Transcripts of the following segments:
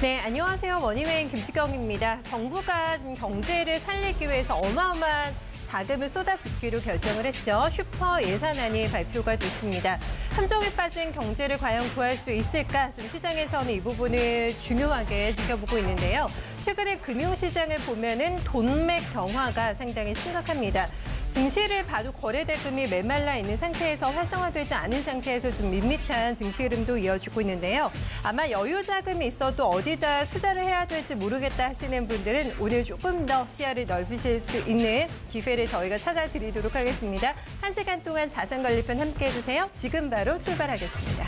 네, 안녕하세요. 머니맨 김수경입니다. 정부가 지금 경제를 살리기 위해서 어마어마한 자금을 쏟아붓기로 결정을 했죠. 슈퍼 예산안이 발표가 됐습니다. 함정에 빠진 경제를 과연 구할 수 있을까? 좀 시장에서는 이 부분을 중요하게 지켜보고 있는데요. 최근에 금융시장을 보면은 돈맥 경화가 상당히 심각합니다. 증시를 봐도 거래 대금이 메말라 있는 상태에서 활성화되지 않은 상태에서 좀 밋밋한 증시 흐름도 이어지고 있는데요. 아마 여유 자금이 있어도 어디다 투자를 해야 될지 모르겠다 하시는 분들은 오늘 조금 더 시야를 넓히실 수 있는 기회를 저희가 찾아드리도록 하겠습니다. 1시간 동안 자산관리편 함께해 주세요. 지금 바로 출발하겠습니다.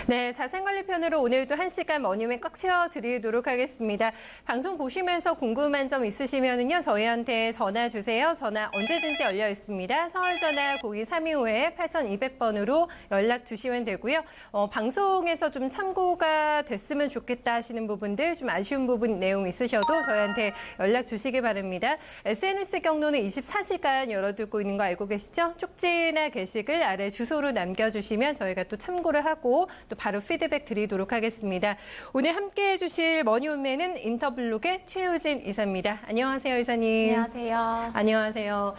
네, 자산관리편으로 오늘도 1시간 머니맨 꽉 채워드리도록 하겠습니다. 방송 보시면서 궁금한 점 있으시면요 저희한테 전화 주세요. 전화 언제든지 열려 있습니다. 서울전화 02-325-8200번으로 연락 주시면 되고요. 방송에서 좀 참고가 됐으면 좋겠다 하시는 부분들, 좀 아쉬운 부분 내용 있으셔도 저희한테 연락 주시기 바랍니다. SNS 경로는 24시간 열어두고 있는 거 알고 계시죠? 쪽지나 게시글 아래 주소로 남겨주시면 저희가 또 참고를 하고 또 바로 피드백 드리도록 하겠습니다. 오늘 함께해 주실 머니우먼은 인터블록의 최우진 이사입니다. 안녕하세요, 이사님. 안녕하세요. 안녕하세요.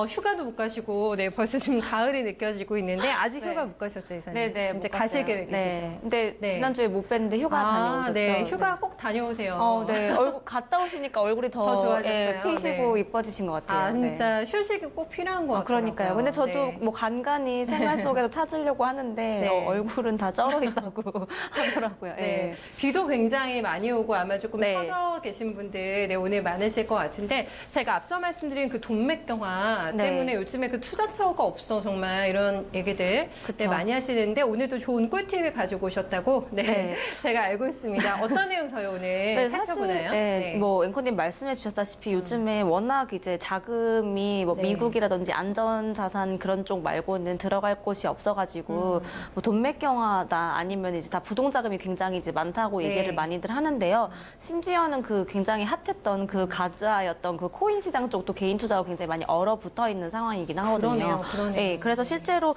휴가도 못 가시고, 네, 벌써 지금 가을이 느껴지고 있는데 아직 휴가 못 가셨죠, 이사님? 네네. 이제 가실 계획이시죠? 네. 근데 네. 지난주에 못 뵀는데 휴가 다녀오셨죠? 네, 휴가 꼭 다녀오세요. 네. 얼굴 갔다 오시니까 얼굴이 더 좋아졌어요. 피시고 네. 이뻐지신 것 같아요. 진짜 휴식이 꼭 필요한 것 같아요. 그러니까요. 근데 저도 네. 뭐 간간히 생활 속에서 찾으려고 하는데 네. 얼굴은 다 쩔어 있다고 하더라고요. 네. 비도 굉장히 많이 오고 아마 조금 네. 처져 계신 분들 오늘 많으실 것 같은데 제가 앞서 말씀드린 그 돈맥 경화 네. 때문에 요즘에 그 투자처가 없어 정말 이런 얘기들 네, 많이 하시는데 오늘도 좋은 꿀팁을 가지고 오셨다고 네. 제가 알고 있습니다. 어떤 내용 저희 오늘 살펴보나요? 사실, 뭐 앵커님 말씀해 주셨다시피 요즘에 워낙 이제 자금이 뭐 미국이라든지 안전자산 그런 쪽 말고는 들어갈 곳이 없어가지고 뭐 돈맥 경화다 아니면 이제 다 부동자금이 굉장히 이제 많다고 얘기를 많이들 하는데요. 심지어는 그 굉장히 핫했던 그 가즈아였던 그 코인 시장 쪽도 개인 투자가 굉장히 많이 얼어붙어 있는 상황이긴 하거든요. 그러네요. 네, 그래서 실제로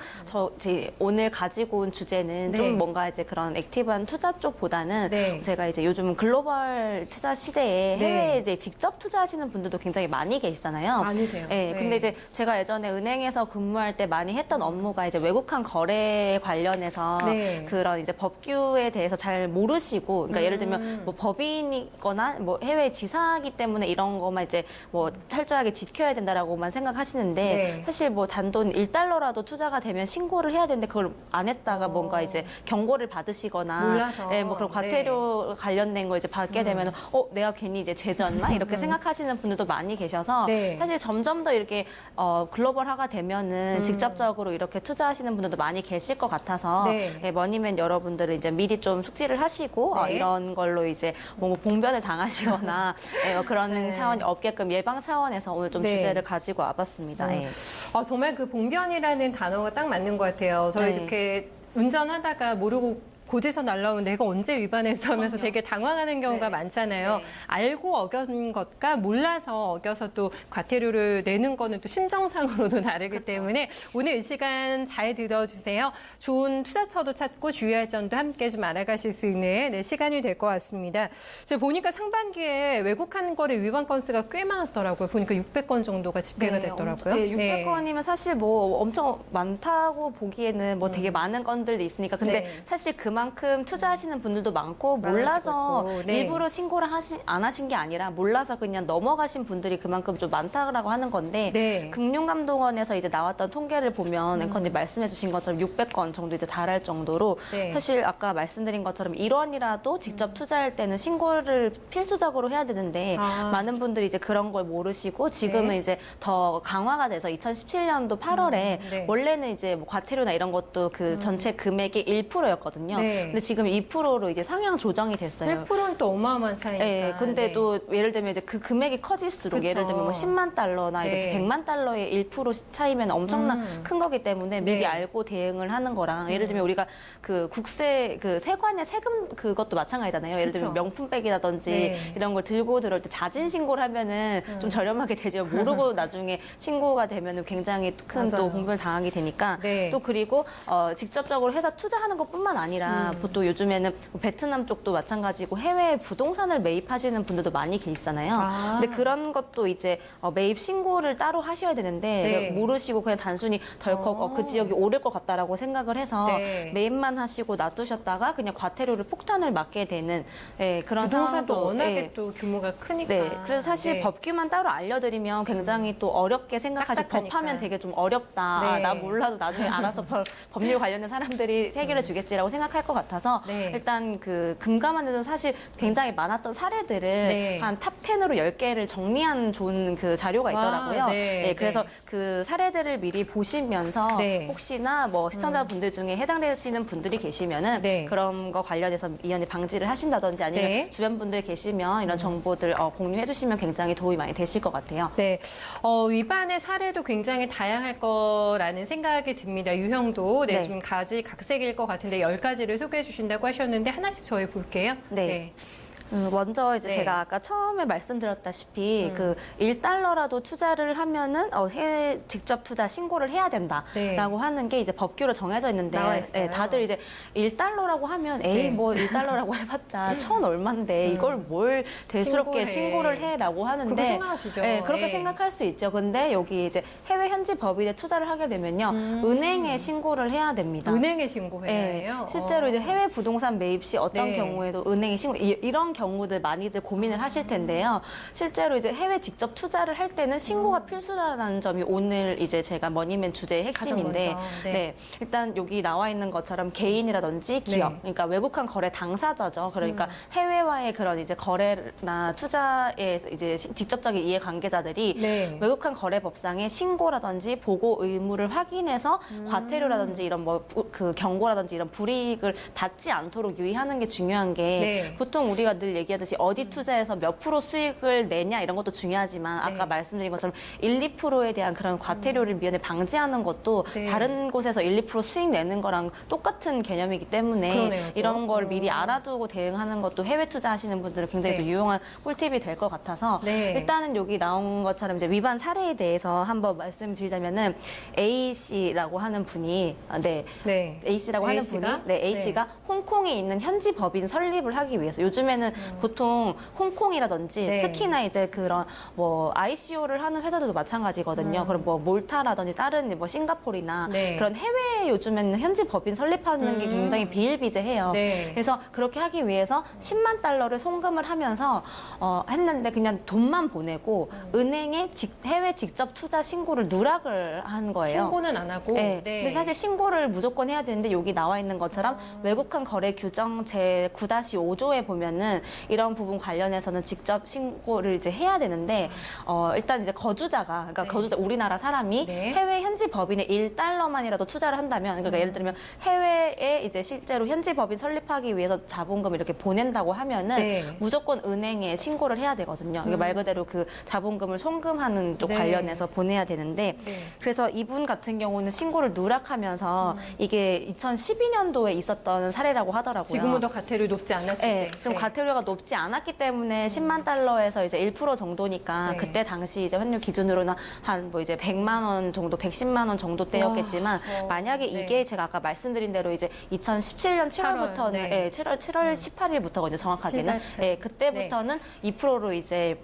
이제 오늘 가지고 온 주제는 좀 뭔가 이제 그런 액티브한 투자 쪽보다는 제가 이제 요즘 글로벌 투자 시대에 해외에 이제 직접 투자하시는 분들도 굉장히 많이 계시잖아요. 많으세요. 네, 근데 이제 제가 예전에 은행에서 근무할 때 많이 했던 업무가 이제 외국환 거래 관련해서 그런 이제 법규에 대해서 잘 모르시고, 그러니까 예를 들면 뭐 법인이거나 뭐 해외 지사이기 때문에 이런 것만 이제 뭐 철저하게 지켜야 된다라고만 생각하시는데 사실 뭐 단돈 1달러라도 투자가 되면 신고를 해야 되는데 그걸 안 했다가 뭔가 이제 경고를 받으시거나 몰라서. 뭐 그런 과태료 관련된 거 이제 받게 되면 내가 괜히 이제 죄졌나 이렇게 생각하시는 분들도 많이 계셔서 사실 점점 더 이렇게 글로벌화가 되면은 직접적으로 이렇게 투자하시는 분들도 많이 계실 것 같아서 머니맨 여러분들은 이제 미리 좀 숙지를 하시고 이런 걸로 이제 뭐 봉변을 당하시거나 그런 차원이 없게끔 예방 차원에서 오늘 좀 주제를 가지고 와봤습니다. 정말 그 봉변이라는 단어가 딱 맞는 것 같아요. 저희 이렇게 운전하다가 모르고 고지서 날라오면 내가 언제 위반했어 하면서 되게 당황하는 경우가 많잖아요. 알고 어긴 것과 몰라서 어겨서 또 과태료를 내는 거는 또 심정상으로도 다르기 때문에 오늘 이 시간 잘 들어주세요. 좋은 투자처도 찾고 주의할 점도 함께 좀 알아가실 수 있는 시간이 될 것 같습니다. 제가 보니까 상반기에 외국환 거래 위반 건수가 꽤 많았더라고요. 보니까 600건 정도가 집계가 됐더라고요. 600건이면 사실 뭐 엄청 많다고 보기에는 뭐 되게 많은 건들도 있으니까 근데 사실 그만큼 투자하시는 분들도 많고 몰라서 일부러 신고를 안 하신 게 아니라 몰라서 그냥 넘어가신 분들이 그만큼 좀 많다고 하는 건데 금융감독원에서 이제 나왔던 통계를 보면 앵커님 말씀해 주신 것처럼 600건 정도 이제 달할 정도로 사실 아까 말씀드린 것처럼 1원이라도 직접 투자할 때는 신고를 필수적으로 해야 되는데 많은 분들이 이제 그런 걸 모르시고 지금은 이제 더 강화가 돼서 2017년도 8월에 원래는 이제 뭐 과태료나 이런 것도 그 전체 금액의 1%였거든요. 네. 근데 지금 2%로 이제 상향 조정이 됐어요. 1%는 또 어마어마한 차이니까. 네, 근데 네. 또 예를 들면 이제 그 금액이 커질수록 그쵸. 예를 들면 뭐 10만 달러나 네. 이렇게 100만 달러의 1% 차이면 엄청난 큰 거기 때문에 미리 네. 알고 대응을 하는 거랑 예를 들면 우리가 그 국세 그 세관의 세금 그것도 마찬가지잖아요. 예를 들면 그쵸. 명품백이라든지 네. 이런 걸 들고 들어올 때 자진 신고를 하면은 좀 저렴하게 되죠. 모르고 나중에 신고가 되면은 굉장히 큰 또 맞아요. 공별 당하게 되니까 네. 또 그리고 직접적으로 회사 투자하는 것뿐만 아니라 보통 요즘에는 뭐 베트남 쪽도 마찬가지고 해외 부동산을 매입하시는 분들도 많이 계시잖아요. 아. 근데 그런 것도 이제 매입 신고를 따로 하셔야 되는데 네. 모르시고 그냥 단순히 덜컥 그 지역이 오를 것 같다라고 생각을 해서 네. 매입만 하시고 놔두셨다가 그냥 과태료를 폭탄을 맞게 되는 그런 부동산도 상황도 워낙에 예. 또 규모가 크니까. 네, 그래서 사실 네. 법규만 따로 알려드리면 굉장히 또 어렵게 생각하시고 딱딱하니까. 법하면 되게 좀 어렵다. 네. 나 몰라도 나중에 알아서 법률 관련된 사람들이 해결해 주겠지라고 생각할 것 같아서 네. 일단 그 금감원에서 사실 굉장히 많았던 사례들을 네. 한 탑 10으로 10개를 정리한 좋은 그 자료가 와, 있더라고요. 네, 네, 그래서 네. 그 사례들을 미리 보시면서 네. 혹시나 뭐 시청자분들 중에 해당되시는 분들이 계시면은 네. 그런 거 관련해서 이연에 방지를 하신다든지 아니면 네. 주변 분들 계시면 이런 정보들 공유해 주시면 굉장히 도움이 많이 되실 것 같아요. 네, 위반의 사례도 굉장히 다양할 거라는 생각이 듭니다. 유형도 네. 좀 가지각색일 것 같은데 10가지를 소개해 주신다고 하셨는데 하나씩 저희 볼게요. 네. 먼저 이제 네. 제가 아까 처음에 말씀드렸다시피 그 1달러라도 투자를 하면은 해외 직접 투자 신고를 해야 된다라고 네. 하는 게 이제 법규로 정해져 있는데 나와 있어요. 다들 이제 1달러라고 하면 에이 네. 뭐 1달러라고 해봤자 1,000 얼만데 이걸 뭘 대수롭게 신고해. 신고를 해라고 하는데 그렇게 생각하시죠? 네, 그렇게 네. 생각할 수 있죠. 근데 여기 이제 해외 현지 법인에 투자를 하게 되면요 은행에 신고를 해야 됩니다. 은행에 신고해야 네, 해요? 실제로 이제 해외 부동산 매입 시 어떤 네. 경우에도 은행이 신고 이런 경우들 많이들 고민을 하실 텐데요. 실제로 이제 해외 직접 투자를 할 때는 신고가 필수라는 점이 오늘 이제 제가 머니맨 주제의 핵심인데, 가장 먼저. 네. 네, 일단 여기 나와 있는 것처럼 개인이라든지 기업, 네. 그러니까 외국한 거래 당사자죠. 그러니까 해외와의 그런 이제 거래나 투자에 이제 직접적인 이해관계자들이 네. 외국한 거래법상의 신고라든지 보고 의무를 확인해서 과태료라든지 이런 뭐 그 경고라든지 이런 불이익을 받지 않도록 유의하는 게 중요한 게 네. 보통 우리가 늘 얘기하듯이 어디 투자해서 몇 프로 수익을 내냐 이런 것도 중요하지만 아까 네. 말씀드린 것처럼 1, 2%에 대한 그런 과태료를 미연에 방지하는 것도 네. 다른 곳에서 1, 2% 수익 내는 거랑 똑같은 개념이기 때문에 그러네요, 또. 이런 걸 미리 알아두고 대응하는 것도 해외 투자하시는 분들은 굉장히 네. 또 유용한 꿀팁이 될 것 같아서 네. 일단은 여기 나온 것처럼 이제 위반 사례에 대해서 한번 말씀드리자면은 A 씨라고 하는 분이 네. A 씨라고 하는 A씨가? 분이 A 씨가 홍콩에 있는 현지 법인 설립을 하기 위해서 요즘에는 보통 홍콩이라든지 네. 특히나 이제 그런 뭐 ICO를 하는 회사들도 마찬가지거든요. 그럼 뭐 몰타라든지 다른 뭐 싱가포르나 네. 그런 해외에 요즘에는 현지 법인 설립하는 게 굉장히 비일비재해요. 네. 그래서 그렇게 하기 위해서 10만 달러를 송금을 하면서 했는데 그냥 돈만 보내고 은행에 해외 직접 투자 신고를 누락을 한 거예요. 신고는 안 하고. 네. 근데 사실 신고를 무조건 해야 되는데 여기 나와 있는 것처럼 외국한 거래 규정 제 9-5조에 보면은 이런 부분 관련해서는 직접 신고를 이제 해야 되는데 일단 이제 거주자가 그러니까 네. 거주자 우리나라 사람이 네. 해외 현지 법인에 1달러만이라도 투자를 한다면 그러니까 예를 들면 해외에 이제 실제로 현지 법인 설립하기 위해서 자본금을 이렇게 보낸다고 하면은 네. 무조건 은행에 신고를 해야 되거든요. 이게 말 그대로 그 자본금을 송금하는 쪽 네. 관련해서 보내야 되는데 네. 그래서 이분 같은 경우는 신고를 누락하면서 이게 2012년도에 있었던 사례라고 하더라고요. 지금은 더 과태료 높지 않았을 네, 때. 좀 과태료가 높지 않았기 때문에 10만 달러에서 이제 1% 정도니까 네. 그때 당시 이제 환율 기준으로는 한 뭐 이제 100만 원 정도, 110만 원 정도 때였겠지만 만약에 네. 이게 제가 아까 말씀드린 대로 이제 2017년 7월부터는 네. 7월 18일부터거든요, 정확하게는. 7월 8일. 그때부터는 2%로 이제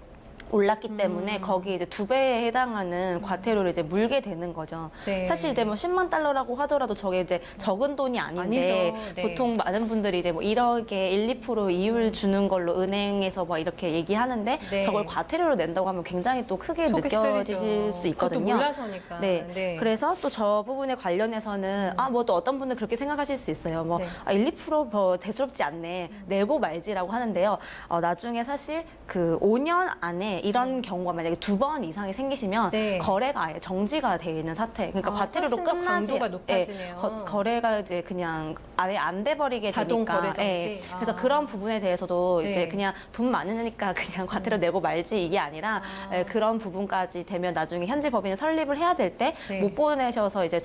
올랐기 때문에 거기 이제 2배에 해당하는 과태료를 이제 물게 되는 거죠. 네. 사실 이제 뭐 10만 달러라고 하더라도 저게 이제 적은 돈이 아닌데 아니죠. 네. 보통 많은 분들이 이제 뭐 1억에 1, 2% 이율 주는 걸로 은행에서 뭐 이렇게 얘기하는데 네. 저걸 과태료로 낸다고 하면 굉장히 또 크게 속이 느껴지실 쓰리죠. 수 있거든요. 그것도 몰라서니까. 네. 그래서 또 저 부분에 관련해서는 뭐 또 어떤 분들 그렇게 생각하실 수 있어요. 뭐 네. 1, 2%뭐 대수롭지 않네. 내고 말지라고 하는데요. 나중에 사실 그 5년 안에 있는데 이런 경우가 만약에 2번 이상이 생기시면 네. 거래가 아예 정지가 돼 있는 사태. 그러니까 과태료로 훨씬 더 끝나지. 강도가 높아지네요. 거래가 이제 그냥 아예 안 돼 버리게 자동 되니까. 거래 정지? 그래서 그런 부분에 대해서도 네. 이제 그냥 돈 많으니까 그냥 과태료 내고 말지 이게 아니라 그런 부분까지 되면 나중에 현지 법인을 설립을 해야 될 때 못 네. 보내셔서 이제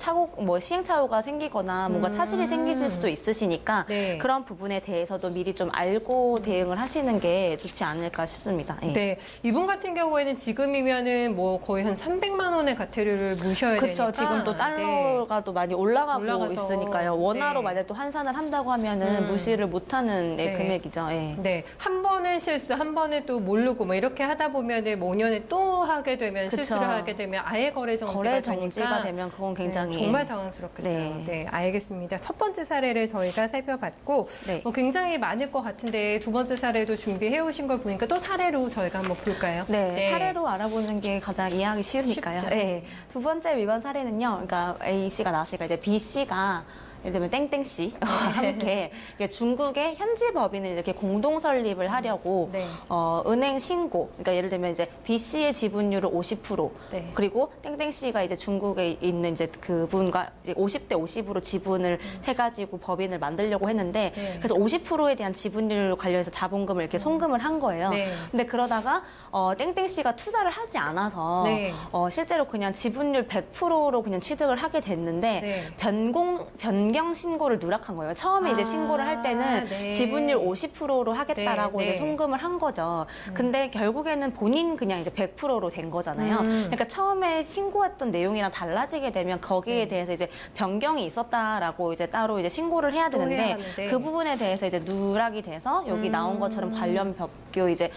시행착오가 생기거나 뭔가 차질이 생기실 수도 있으시니까 네. 그런 부분에 대해서도 미리 좀 알고 대응을 하시는 게 좋지 않을까 싶습니다. 예. 네, 이분 같은 경우에는 지금이면은 뭐 거의 한 300만 원의 과태료를 무셔야 되니까. 그렇죠. 지금 또 달러가 또 많이 올라가고 올라가서, 있으니까요. 원화로 네. 만약 또 환산을 한다고 하면은 무시를 못하는 네. 금액이죠. 예. 네, 한 번은 실수, 한 번에 또 모르고 뭐 이렇게 하다 보면은 뭐 5년에 또 하게 되면 그쵸. 실수를 하게 되면 아예 거래 정지가 거래 되니까 정지가 되면 그건 굉장히 정말 당황스럽겠어요. 네. 네, 알겠습니다. 첫 번째 사례를 저희가 살펴봤고 네. 뭐 굉장히 많을 것 같은데 두 번째 사례도 준비해 오신 걸 보니까 또 사례로 저희가 한번 볼까요? 네, 사례로 알아보는 게 가장 이해하기 쉬우니까요. 쉽죠. 네. 두 번째 위반 사례는요. 그러니까 A 씨가 나왔으니까 이제 B 씨가 예를 들면 땡땡 씨와 함께 이게 중국의 현지 법인을 이렇게 공동 설립을 하려고 네. 은행 신고, 그러니까 예를 들면 이제 B 씨의 지분율을 50%, 네. 그리고 땡땡 씨가 이제 중국에 있는 이제 그분과 이제 50대 50으로 지분을 해가지고 법인을 만들려고 했는데 네. 그래서 50%에 대한 지분율 관련해서 자본금을 이렇게 송금을 한 거예요. 네. 근데 그러다가 땡땡 씨가 투자를 하지 않아서 네. 실제로 그냥 지분율 100%로 그냥 취득을 하게 됐는데 네. 변경 신고를 누락한 거예요. 처음에 이제 신고를 할 때는 네. 지분율 50%로 하겠다라고 네, 네. 이제 송금을 한 거죠. 근데 결국에는 본인 그냥 이제 100%로 된 거잖아요. 그러니까 처음에 신고했던 내용이랑 달라지게 되면 거기에 대해서 이제 변경이 있었다라고 이제 따로 이제 신고를 해야 또 해야 되는데 하는데. 그 부분에 대해서 이제 누락이 돼서 여기 나온 것처럼 관련 법규 이제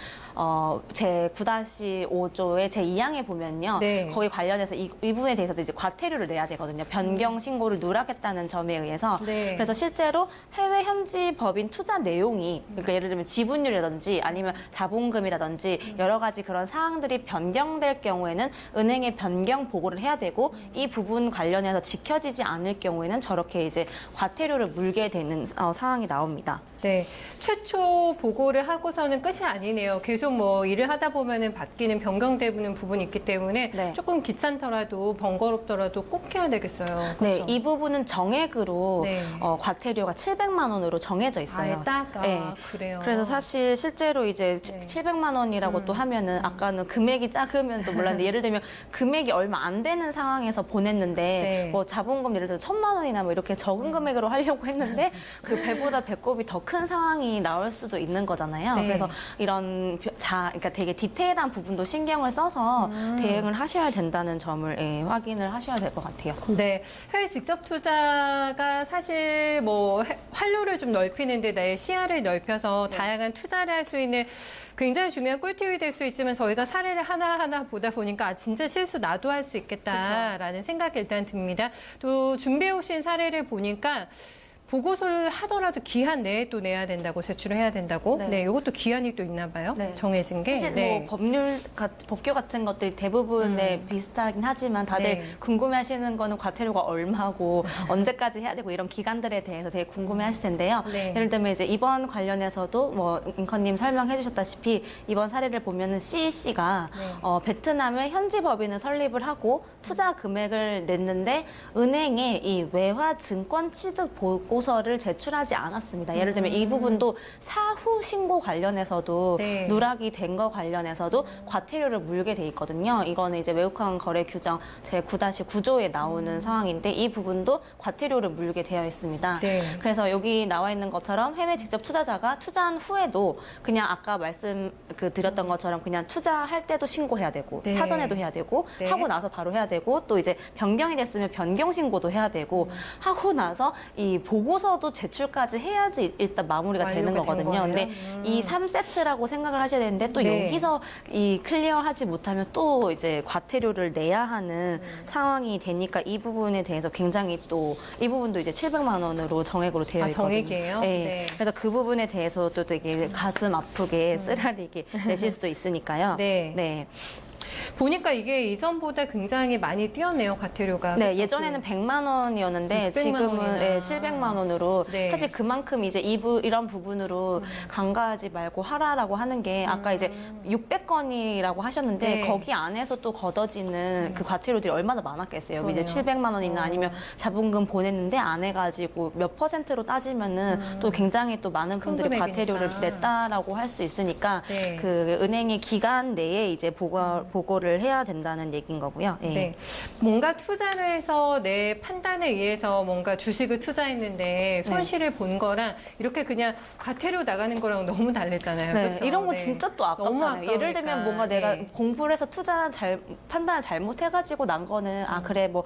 제 9-5조의 제 2항에 보면요. 네. 거기 관련해서 이 부분에 대해서도 이제 과태료를 내야 되거든요. 변경 신고를 누락했다는 점에 의해서. 네. 그래서 실제로 해외 현지 법인 투자 내용이 그러니까 예를 들면 지분율이라든지 아니면 자본금이라든지 여러 가지 그런 사항들이 변경될 경우에는 은행에 변경 보고를 해야 되고 이 부분 관련해서 지켜지지 않을 경우에는 저렇게 이제 과태료를 물게 되는 상황이 나옵니다. 네, 최초 보고를 하고서는 끝이 아니네요. 계속 뭐 일을 하다 보면은 바뀌는 변경되는 부분이 있기 때문에 네. 조금 귀찮더라도 번거롭더라도 꼭 해야 되겠어요. 네, 그렇죠? 이 부분은 정액으로 네. 과태료가 700만 원으로 정해져 있어요. 아예 딱? 네. 그래요. 그래서 사실 실제로 이제 네. 700만 원이라고 또 하면은 아까는 금액이 작으면 또 몰랐는데 예를 들면 금액이 얼마 안 되는 상황에서 보냈는데 네. 뭐 자본금 예를 들어 1,000만 원이나 뭐 이렇게 적은 금액으로 하려고 했는데 그 배보다 배꼽이 더 큰 상황이 나올 수도 있는 거잖아요. 네. 그래서 이런 그러니까 되게 디테일한 부분도 신경을 써서 대응을 하셔야 된다는 점을 확인을 하셔야 될 것 같아요. 네, 해외 직접 투자가 사실 뭐 활로를 좀 넓히는데 나의 시야를 넓혀서 다양한 투자를 할 수 있는 굉장히 중요한 꿀팁이 될 수 있지만 저희가 사례를 하나하나 보다 보니까 진짜 실수 나도 할 수 있겠다라는 생각이 일단 듭니다. 또 준비해 오신 사례를 보니까 보고서를 하더라도 기한 내에 또 내야 된다고 제출을 해야 된다고. 네. 네, 이것도 기한이 또 있나 봐요. 네. 정해진 게. 사실 네. 뭐 법규 같은 것들이 대부분 비슷하긴 하지만 다들 네. 궁금해하시는 거는 과태료가 얼마고 언제까지 해야 되고 이런 기간들에 대해서 되게 궁금해하실 텐데요. 네. 예를 들면 이제 이번 관련해서도 뭐 잉커님 설명해주셨다시피 이번 사례를 보면은 CEC가 네. 베트남에 현지 법인을 설립을 하고 투자 금액을 냈는데 은행에 이 외화 증권 취득 보고서를 제출하지 않았습니다. 예를 들면 이 부분도 사후 신고 관련해서도 네. 누락이 된 거 관련해서도 과태료를 물게 돼 있거든요. 이거는 이제 외국환 거래 규정 제 9-9조에 나오는 상황인데 이 부분도 과태료를 물게 되어 있습니다. 네. 그래서 여기 나와 있는 것처럼 해외 직접 투자자가 투자한 후에도 그냥 아까 드렸던 것처럼 그냥 투자할 때도 신고해야 되고 네. 사전에도 해야 되고 네. 하고 나서 바로 해야 되고 또 이제 변경이 됐으면 변경 신고도 해야 되고 하고 나서 이 보고서도 제출까지 해야지 일단 마무리가 되는 완료가 된 거거든요. 거예요? 근데 이 3세트라고 생각을 하셔야 되는데 또 네. 여기서 이 클리어하지 못하면 또 이제 과태료를 내야 하는 상황이 되니까 이 부분에 대해서 굉장히 또 이 부분도 이제 700만 원으로 정액으로 되어 있거든요. 정액이에요? 네. 네. 그래서 그 부분에 대해서도 되게 가슴 아프게 쓰라리게 내실 수 있으니까요. 네. 네. 보니까 이게 이전보다 굉장히 많이 뛰었네요, 과태료가. 네, 그렇죠? 예전에는 100만 원이었는데 600만 지금은 원이나. 네, 700만 원으로 네. 사실 그만큼 이제 이런 부분으로 간과하지 말고 하라라고 하는 게 아까 이제 600건이라고 하셨는데 네. 거기 안에서 또 걷어지는 그 과태료들이 얼마나 많았겠어요. 그러네요. 이제 700만 원이나 아니면 자본금 보냈는데 안 해가지고 몇 퍼센트로 따지면은 또 굉장히 또 많은 큰 분들이 금액이니까. 과태료를 냈다라고 할 수 있으니까 네. 그 은행의 기간 내에 이제 보고를 해야 된다는 얘기인 거고요. 예. 네. 뭔가 투자를 해서 내 판단에 의해서 뭔가 주식을 투자했는데 손실을 본 거랑 이렇게 그냥 과태료 나가는 거랑 너무 다르잖아요. 네, 그렇죠? 이런 거 네. 진짜 또 너무 아깝잖아요. 예를 들면 아까우니까. 뭔가 내가 네. 공부를 해서 판단을 잘못해가지고 난 거는 아 그래 뭐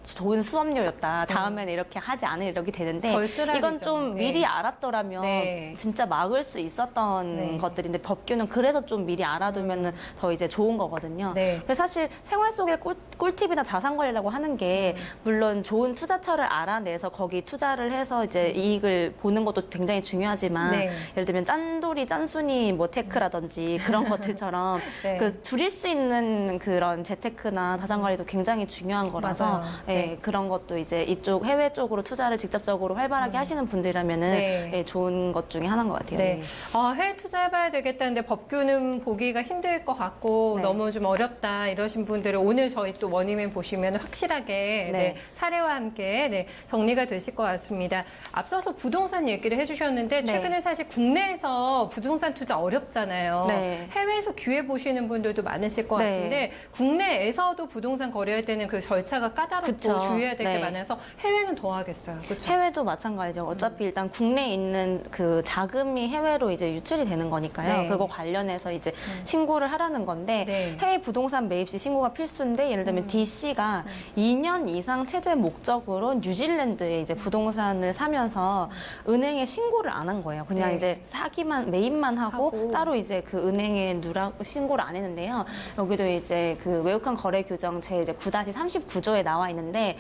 좋은 수업료였다. 다음에는 이렇게 하지 않을 이렇게 되는데 덜 쓰라리죠. 이건 좀 네. 미리 알았더라면 네. 진짜 막을 수 있었던 네. 것들인데 법규는 그래서 좀 미리 알아두면은 더 이제 좋은 거거든요. 네. 그래서 사실 생활 속의 꿀팁이나 자산 관리라고 하는 게 물론 좋은 투자처를 알아내서 거기 투자를 해서 이제 이익을 보는 것도 굉장히 중요하지만 네. 예를 들면 짠돌이 짠순이 뭐 테크라든지 그런 것들처럼 네. 그 줄일 수 있는 그런 재테크나 자산 관리도 굉장히 중요한 거라서 맞아요. 예, 네. 그런 것도 이제 이쪽 해외 쪽으로 투자를 직접적으로 활발하게 하시는 분들이라면은 네. 예, 좋은 것 중에 하나인 것 같아요. 네. 해외 투자해봐야 되겠다는데 법규는 보기가 힘들 것 같고 네. 너무 좀 어렵다 이러신 분들은 오늘 저희 또 머니맨 보시면 확실하게 네, 사례와 함께 네, 정리가 되실 것 같습니다. 앞서서 부동산 얘기를 해주셨는데 네. 최근에 사실 국내에서 부동산 투자 어렵잖아요. 네. 해외에서 기회 보시는 분들도 많으실 것 네. 같은데 국내에서도 부동산 거래할 때는 그 절차가 까다롭고 그쵸. 주의해야 될 게 네. 많아서 해외는 더 하겠어요. 그렇죠? 해외도 마찬가지죠. 어차피 일단 국내에 있는 그 자금이 해외로 이제 유출이 되는 거니까요. 네. 그거 관련해서 이제 신고를 하라는 건데 네. 해외 부동산 매입 시 신고가 필수인데 예를 들면 DC가 2년 이상 체제 목적으로 뉴질랜드에 이제 부동산을 사면서 은행에 신고를 안 한 거예요. 그냥 네. 이제 매입만 하고 하고. 따로 이제 그 은행에 신고를 안 했는데요. 여기도 이제 그 외국한 거래 규정 제 이제 9-39조에 나와 있는데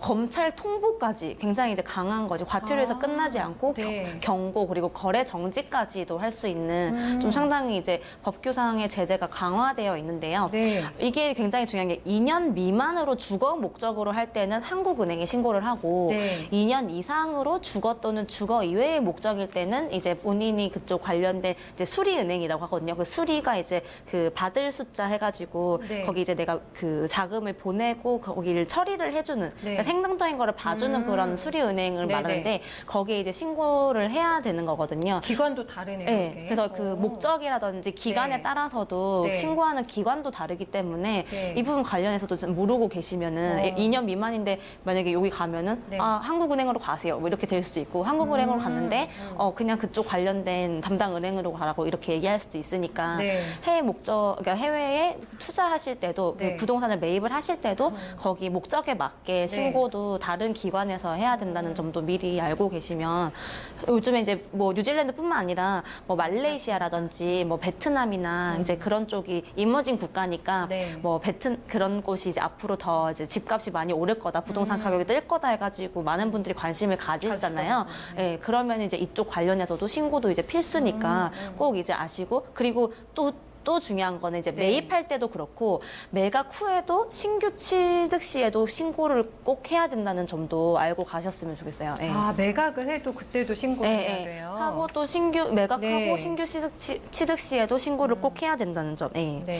검찰 통보까지 굉장히 이제 강한 거죠. 과태료에서 끝나지 않고 네. 경고 그리고 거래 정지까지도 할 수 있는 좀 상당히 이제 법규상의 제재가 강화되어 있는데요. 네. 이게 굉장히 중요한 게 2년 미만으로 주거 목적으로 할 때는 한국은행에 신고를 하고 네. 2년 이상으로 주거 또는 주거 이외의 목적일 때는 이제 본인이 그쪽 관련된 이제 수리은행이라고 하거든요. 그 수리가 이제 그 받을 숫자 해가지고 네. 거기 이제 내가 그 자금을 보내고 거기를 처리를 해주는 그러니까 행정적인 거를 봐주는 그런 수리은행을 네네. 말하는데 거기에 이제 신고를 해야 되는 거거든요. 기관도 다르네요. 네, 이게. 그래서 그 목적이라든지 기간에 네. 따라서도 네. 신고하는 기관도 다르기 때문에 네. 이 부분 관련해서도 좀 모르고 계시면은 2년 미만인데 만약에 여기 가면은 네. 한국은행으로 가세요. 뭐 이렇게 될 수도 있고 한국은행으로 갔는데 그냥 그쪽 관련된 담당 은행으로 가라고 이렇게 얘기할 수도 있으니까 네. 그러니까 해외에 투자하실 때도 네. 그 부동산을 매입을 하실 때도 거기 목적에 맞게 신고도 다른 기관에서 해야 된다는 점도 미리 알고 계시면 요즘에 이제 뭐 뉴질랜드뿐만 아니라 뭐 말레이시아라든지 뭐 베트남이나 이제 그런 쪽이 이머징 국가니까 네. 뭐 그런 곳이 이제 앞으로 더 이제 집값이 많이 오를 거다, 부동산 가격이 뜰 거다 해가지고 많은 분들이 관심을 가지시잖아요. 예, 그러면 이제 이쪽 관련해서도 신고도 이제 필수니까 꼭 이제 아시고 그리고 또 중요한 거는 이제 네. 매입할 때도 그렇고 매각 후에도 신규 취득 시에도 신고를 꼭 해야 된다는 점도 알고 가셨으면 좋겠어요. 예. 매각을 해도 그때도 신고를 해야 돼요. 하고 또 매각하고 네. 신규 취득 시에도 신고를 꼭 해야 된다는 점. 예. 네.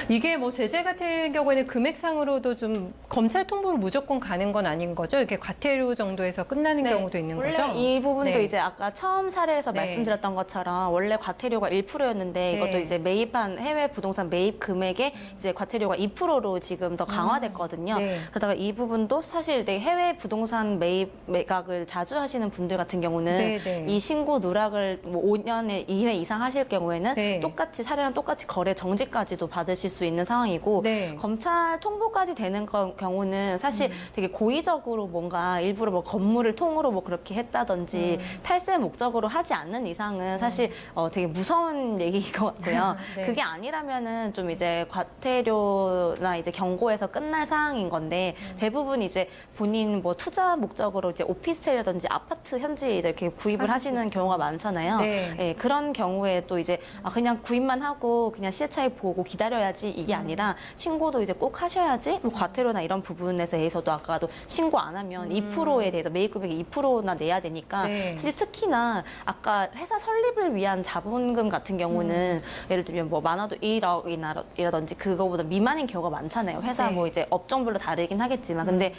이게 뭐 제재 같은 경우에는 금액상으로도 좀 검찰 통보를 무조건 가는 건 아닌 거죠? 이렇게 과태료 정도에서 끝나는 경우도 있는 원래 거죠? 이 부분도 네. 이제 아까 처음 사례에서 네. 말씀드렸던 것처럼 원래 과태료가 1%였는데 네. 이것도 이제 매입한 해외 부동산 매입 금액에 이제 과태료가 2%로 지금 더 강화됐거든요. 네. 그러다가 이 부분도 사실 해외 부동산 매각을 자주 하시는 분들 같은 경우는 네, 네. 이 신고 누락을 뭐 5년에 2회 이상 하실 경우에는 네. 사례랑 똑같이 거래 정지까지도 받으실 수 있는 상황이고 네. 검찰 통보까지 되는 경우는 사실 되게 고의적으로 뭔가 일부러 뭐 건물을 통으로 뭐 그렇게 했다든지 탈세 목적으로 하지 않는 이상은 사실 되게 무서운 얘기인 것 같아요. 네. 그게 아니라면은 좀 이제 과태료나 이제 경고에서 끝날 상황인 건데 대부분 이제 본인 뭐 투자 목적으로 이제 오피스텔이라든지 아파트 현지에 이제 이렇게 구입을 하시는 경우가 많잖아요. 네. 예, 그런 경우에 또 이제 그냥 구입만 하고 그냥 시세 차익 보고 기다려 기다려야지 이게 아니라 신고도 이제 꼭 하셔야지 뭐 과태료나 이런 부분에 대해서도 아까도 신고 안 하면 2%에 대해서 매입 금액의 2%나 내야 되니까 네. 사실 특히나 아까 회사 설립을 위한 자본금 같은 경우는 예를 들면 뭐 많아도 1억이라든지 그거보다 미만인 경우가 많잖아요. 회사 네. 뭐 이제 업종별로 다르긴 하겠지만 근데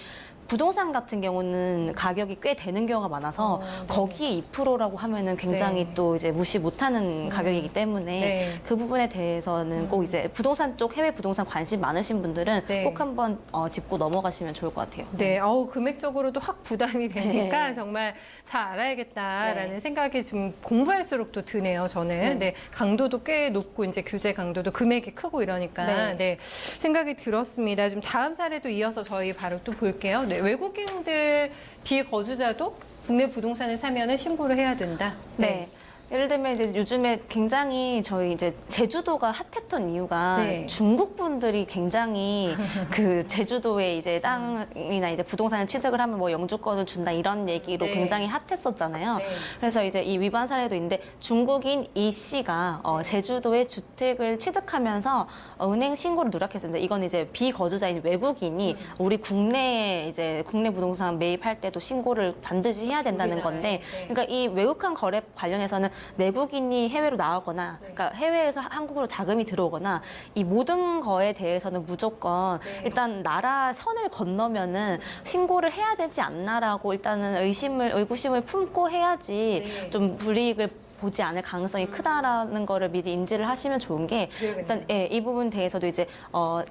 부동산 같은 경우는 가격이 꽤 되는 경우가 많아서 네. 거기에 2%라고 하면은 굉장히 네. 또 이제 무시 못하는 가격이기 때문에 네. 그 부분에 대해서는 꼭 이제 부동산 쪽 해외 부동산 관심 많으신 분들은 네. 꼭 한번 짚고 넘어가시면 좋을 것 같아요. 네, 금액적으로도 확 부담이 되니까 네. 정말 잘 알아야겠다라는 네. 생각이 좀 공부할수록 또 드네요, 저는. 네, 강도도 꽤 높고, 이제 규제 강도도 금액이 크고 이러니까. 네. 네, 생각이 들었습니다. 좀 다음 사례도 이어서 저희 바로 또 볼게요. 네, 외국인들 비거주자도 국내 부동산을 사면은 신고를 해야 된다. 네. 예를 들면 이제 요즘에 굉장히 저희 이제 제주도가 핫했던 이유가 네. 중국 분들이 굉장히 그 제주도에 이제 땅이나 이제 부동산을 취득을 하면 뭐 영주권을 준다 이런 얘기로 네. 굉장히 핫했었잖아요. 네. 그래서 이제 이 위반 사례도 있는데 중국인 이 씨가 제주도에 주택을 취득하면서 은행 신고를 누락했습니다. 이건 이제 비거주자인 외국인이 우리 국내에 이제 국내 부동산 매입할 때도 신고를 반드시 해야 된다는 우리나라에. 건데, 네. 그러니까 이 외국한 거래 관련해서는 내국인이 해외로 나가거나, 그러니까 해외에서 한국으로 자금이 들어오거나 이 모든 거에 대해서는 무조건 네. 일단 나라 선을 건너면은 신고를 해야 되지 않나라고 일단은 의구심을 품고 해야지 네. 좀 불이익을 보지 않을 가능성이 크다라는 거를 미리 인지를 하시면 좋은 게 그러겠네요. 일단 이 부분 대해서도 이제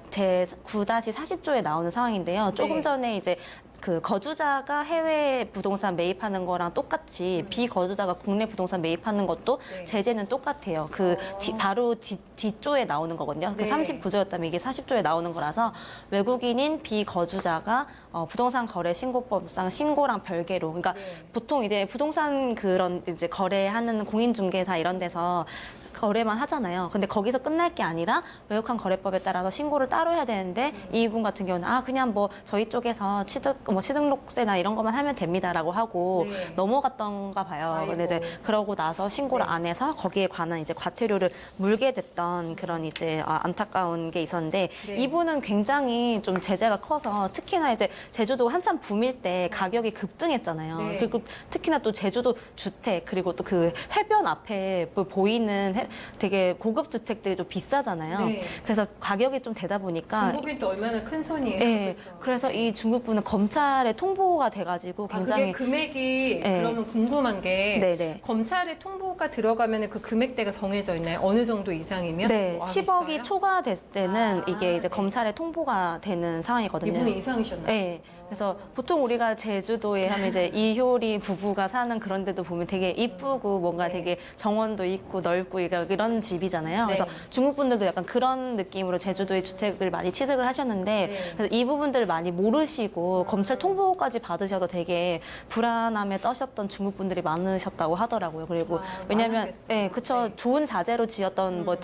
제 9-40조에 나오는 상황인데요. 조금 네. 전에 이제 그 거주자가 해외 부동산 매입하는 거랑 똑같이 비거주자가 국내 부동산 매입하는 것도 네. 제재는 똑같아요. 그 바로 뒤조에 나오는 거거든요. 그 네. 39조였다면 이게 40조에 나오는 거라서 외국인인 비거주자가 부동산 거래 신고법상 신고랑 별개로, 그러니까 네. 보통 이제 부동산 그런 이제 거래하는 공인중개사 이런 데서 거래만 하잖아요. 근데 거기서 끝날 게 아니라 외국한 거래법에 따라서 신고를 따로 해야 되는데 이분 같은 경우는 그냥 뭐 저희 쪽에서 취득록세나 이런 것만 하면 됩니다라고 하고 네. 넘어갔던가 봐요. 아이고. 근데 이제 그러고 나서 신고를 네. 안 해서 거기에 관한 이제 과태료를 물게 됐던 그런 이제 안타까운 게 있었는데 네. 이분은 굉장히 좀 제재가 커서 특히나 이제 제주도 한참 붐일 때 가격이 급등했잖아요. 네. 그리고 특히나 또 제주도 주택 그리고 또 그 해변 앞에 보이는 되게 고급 주택들이 좀 비싸잖아요. 네. 그래서 가격이 좀 되다 보니까 중국인 또 얼마나 큰 손이에요. 네, 그렇죠. 그래서 이 중국 분은 검찰에 통보가 돼가지고 그게 굉장히 금액이 네. 그러면 궁금한 게 네네. 검찰에 통보가 들어가면 그 금액대가 정해져 있나요? 어느 정도 이상이면? 네, 뭐 10억이 있어요? 초과됐을 때는 이게 이제 네. 검찰에 통보가 되는 상황이거든요. 이분은 이상이셨나요? 네. 그래서 보통 우리가 제주도에 하면 이제 이효리 부부가 사는 그런 데도 보면 되게 이쁘고 뭔가 네. 되게 정원도 있고 넓고 이런 집이잖아요. 네. 그래서 중국 분들도 약간 그런 느낌으로 제주도에 주택을 많이 취득을 하셨는데 네. 그래서 이 부분들을 많이 모르시고 검찰 통보까지 받으셔서 되게 불안함에 떠셨던 중국 분들이 많으셨다고 하더라고요. 그리고 왜냐면 많았겠어요. 네, 그쵸. 네. 좋은 자재로 지었던 뭐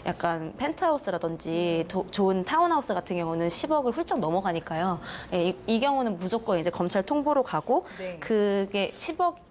약간 펜트하우스라든지 좋은 타운하우스 같은 경우는 10억을 훌쩍 넘어가니까요. 예, 이 경우는 무조건 이제 검찰 통보로 가고 네. 그게 10억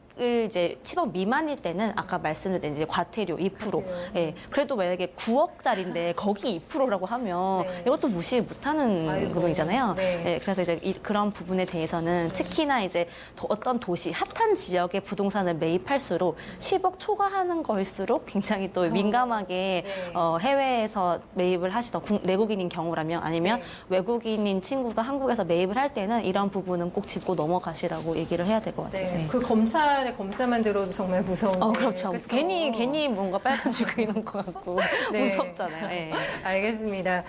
미만일 때는 아까 말씀드린 이제 과태료 2%. 과태료. 예. 그래도 만약에 9억짜리인데 거기 2%라고 하면 네. 이것도 무시 못하는 아이고. 금액이잖아요. 네. 예, 그래서 이제 그런 부분에 대해서는 특히나 이제 어떤 도시 핫한 지역의 부동산을 매입할수록 10억 초과하는 걸수록 굉장히 또 민감하게 네. 해외에서 매입을 하시던 내국인인 경우라면 아니면 네. 외국인인 친구가 한국에서 매입을 할 때는 이런 부분은 꼭 짚고 넘어가시라고 얘기를 해야 될 것 같아요. 네. 네. 그 검찰의 검사만 들어도 정말 무서운데. 그렇죠. 그쵸? 괜히 뭔가 빨간줄그 있는 것 같고 네. 무섭잖아요. 예. 알겠습니다.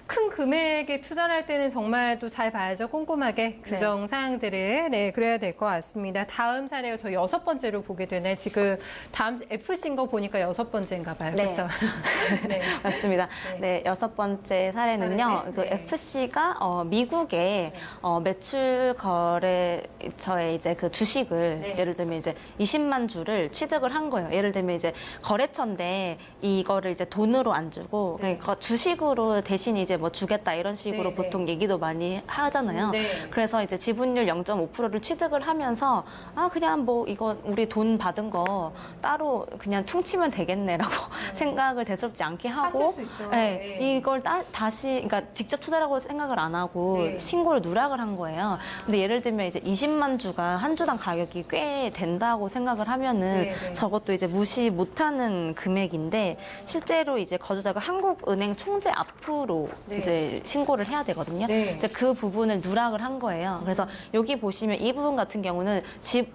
큰 금액에 투자를 할 때는 정말 또 잘 봐야죠. 꼼꼼하게 규정 사항들을. 네, 그래야 될 것 같습니다. 다음 사례가 저 6번째로 보게 되네. 지금 다음 FC인 거 보니까 6번째인가 봐요. 네. 그렇죠? 네. 맞습니다. 네. 네, 6번째 사례는요. 사례네? 그 네. FC가 미국에 매출 거래처에 이제 그 주식을 네. 예를 들면 이제 20만 주를 취득을 한 거예요. 예를 들면 이제 거래처인데 이거를 이제 돈으로 안 주고 네. 그러니까 주식으로 대신 이제 뭐 주겠다 이런 식으로 네, 보통 얘기도 많이 하잖아요. 네. 그래서 이제 지분율 0.5%를 취득을 하면서 그냥 뭐 이거 우리 돈 받은 거 따로 그냥 퉁치면 되겠네라고 생각을 대수롭지 않게 하고 하실 수 있죠. 네, 네. 이걸 다시 그러니까 직접 투자라고 생각을 안 하고 네. 신고를 누락을 한 거예요. 근데 예를 들면 이제 20만 주가 한 주당 가격이 꽤 된다고 생각을 하면은 네, 네. 저것도 이제 무시 못하는 금액인데 실제로 이제 거주자가 한국은행 총재 앞으로 네. 이제 신고를 해야 되거든요. 네. 이제 그 부분을 누락을 한 거예요. 그래서 여기 보시면 이 부분 같은 경우는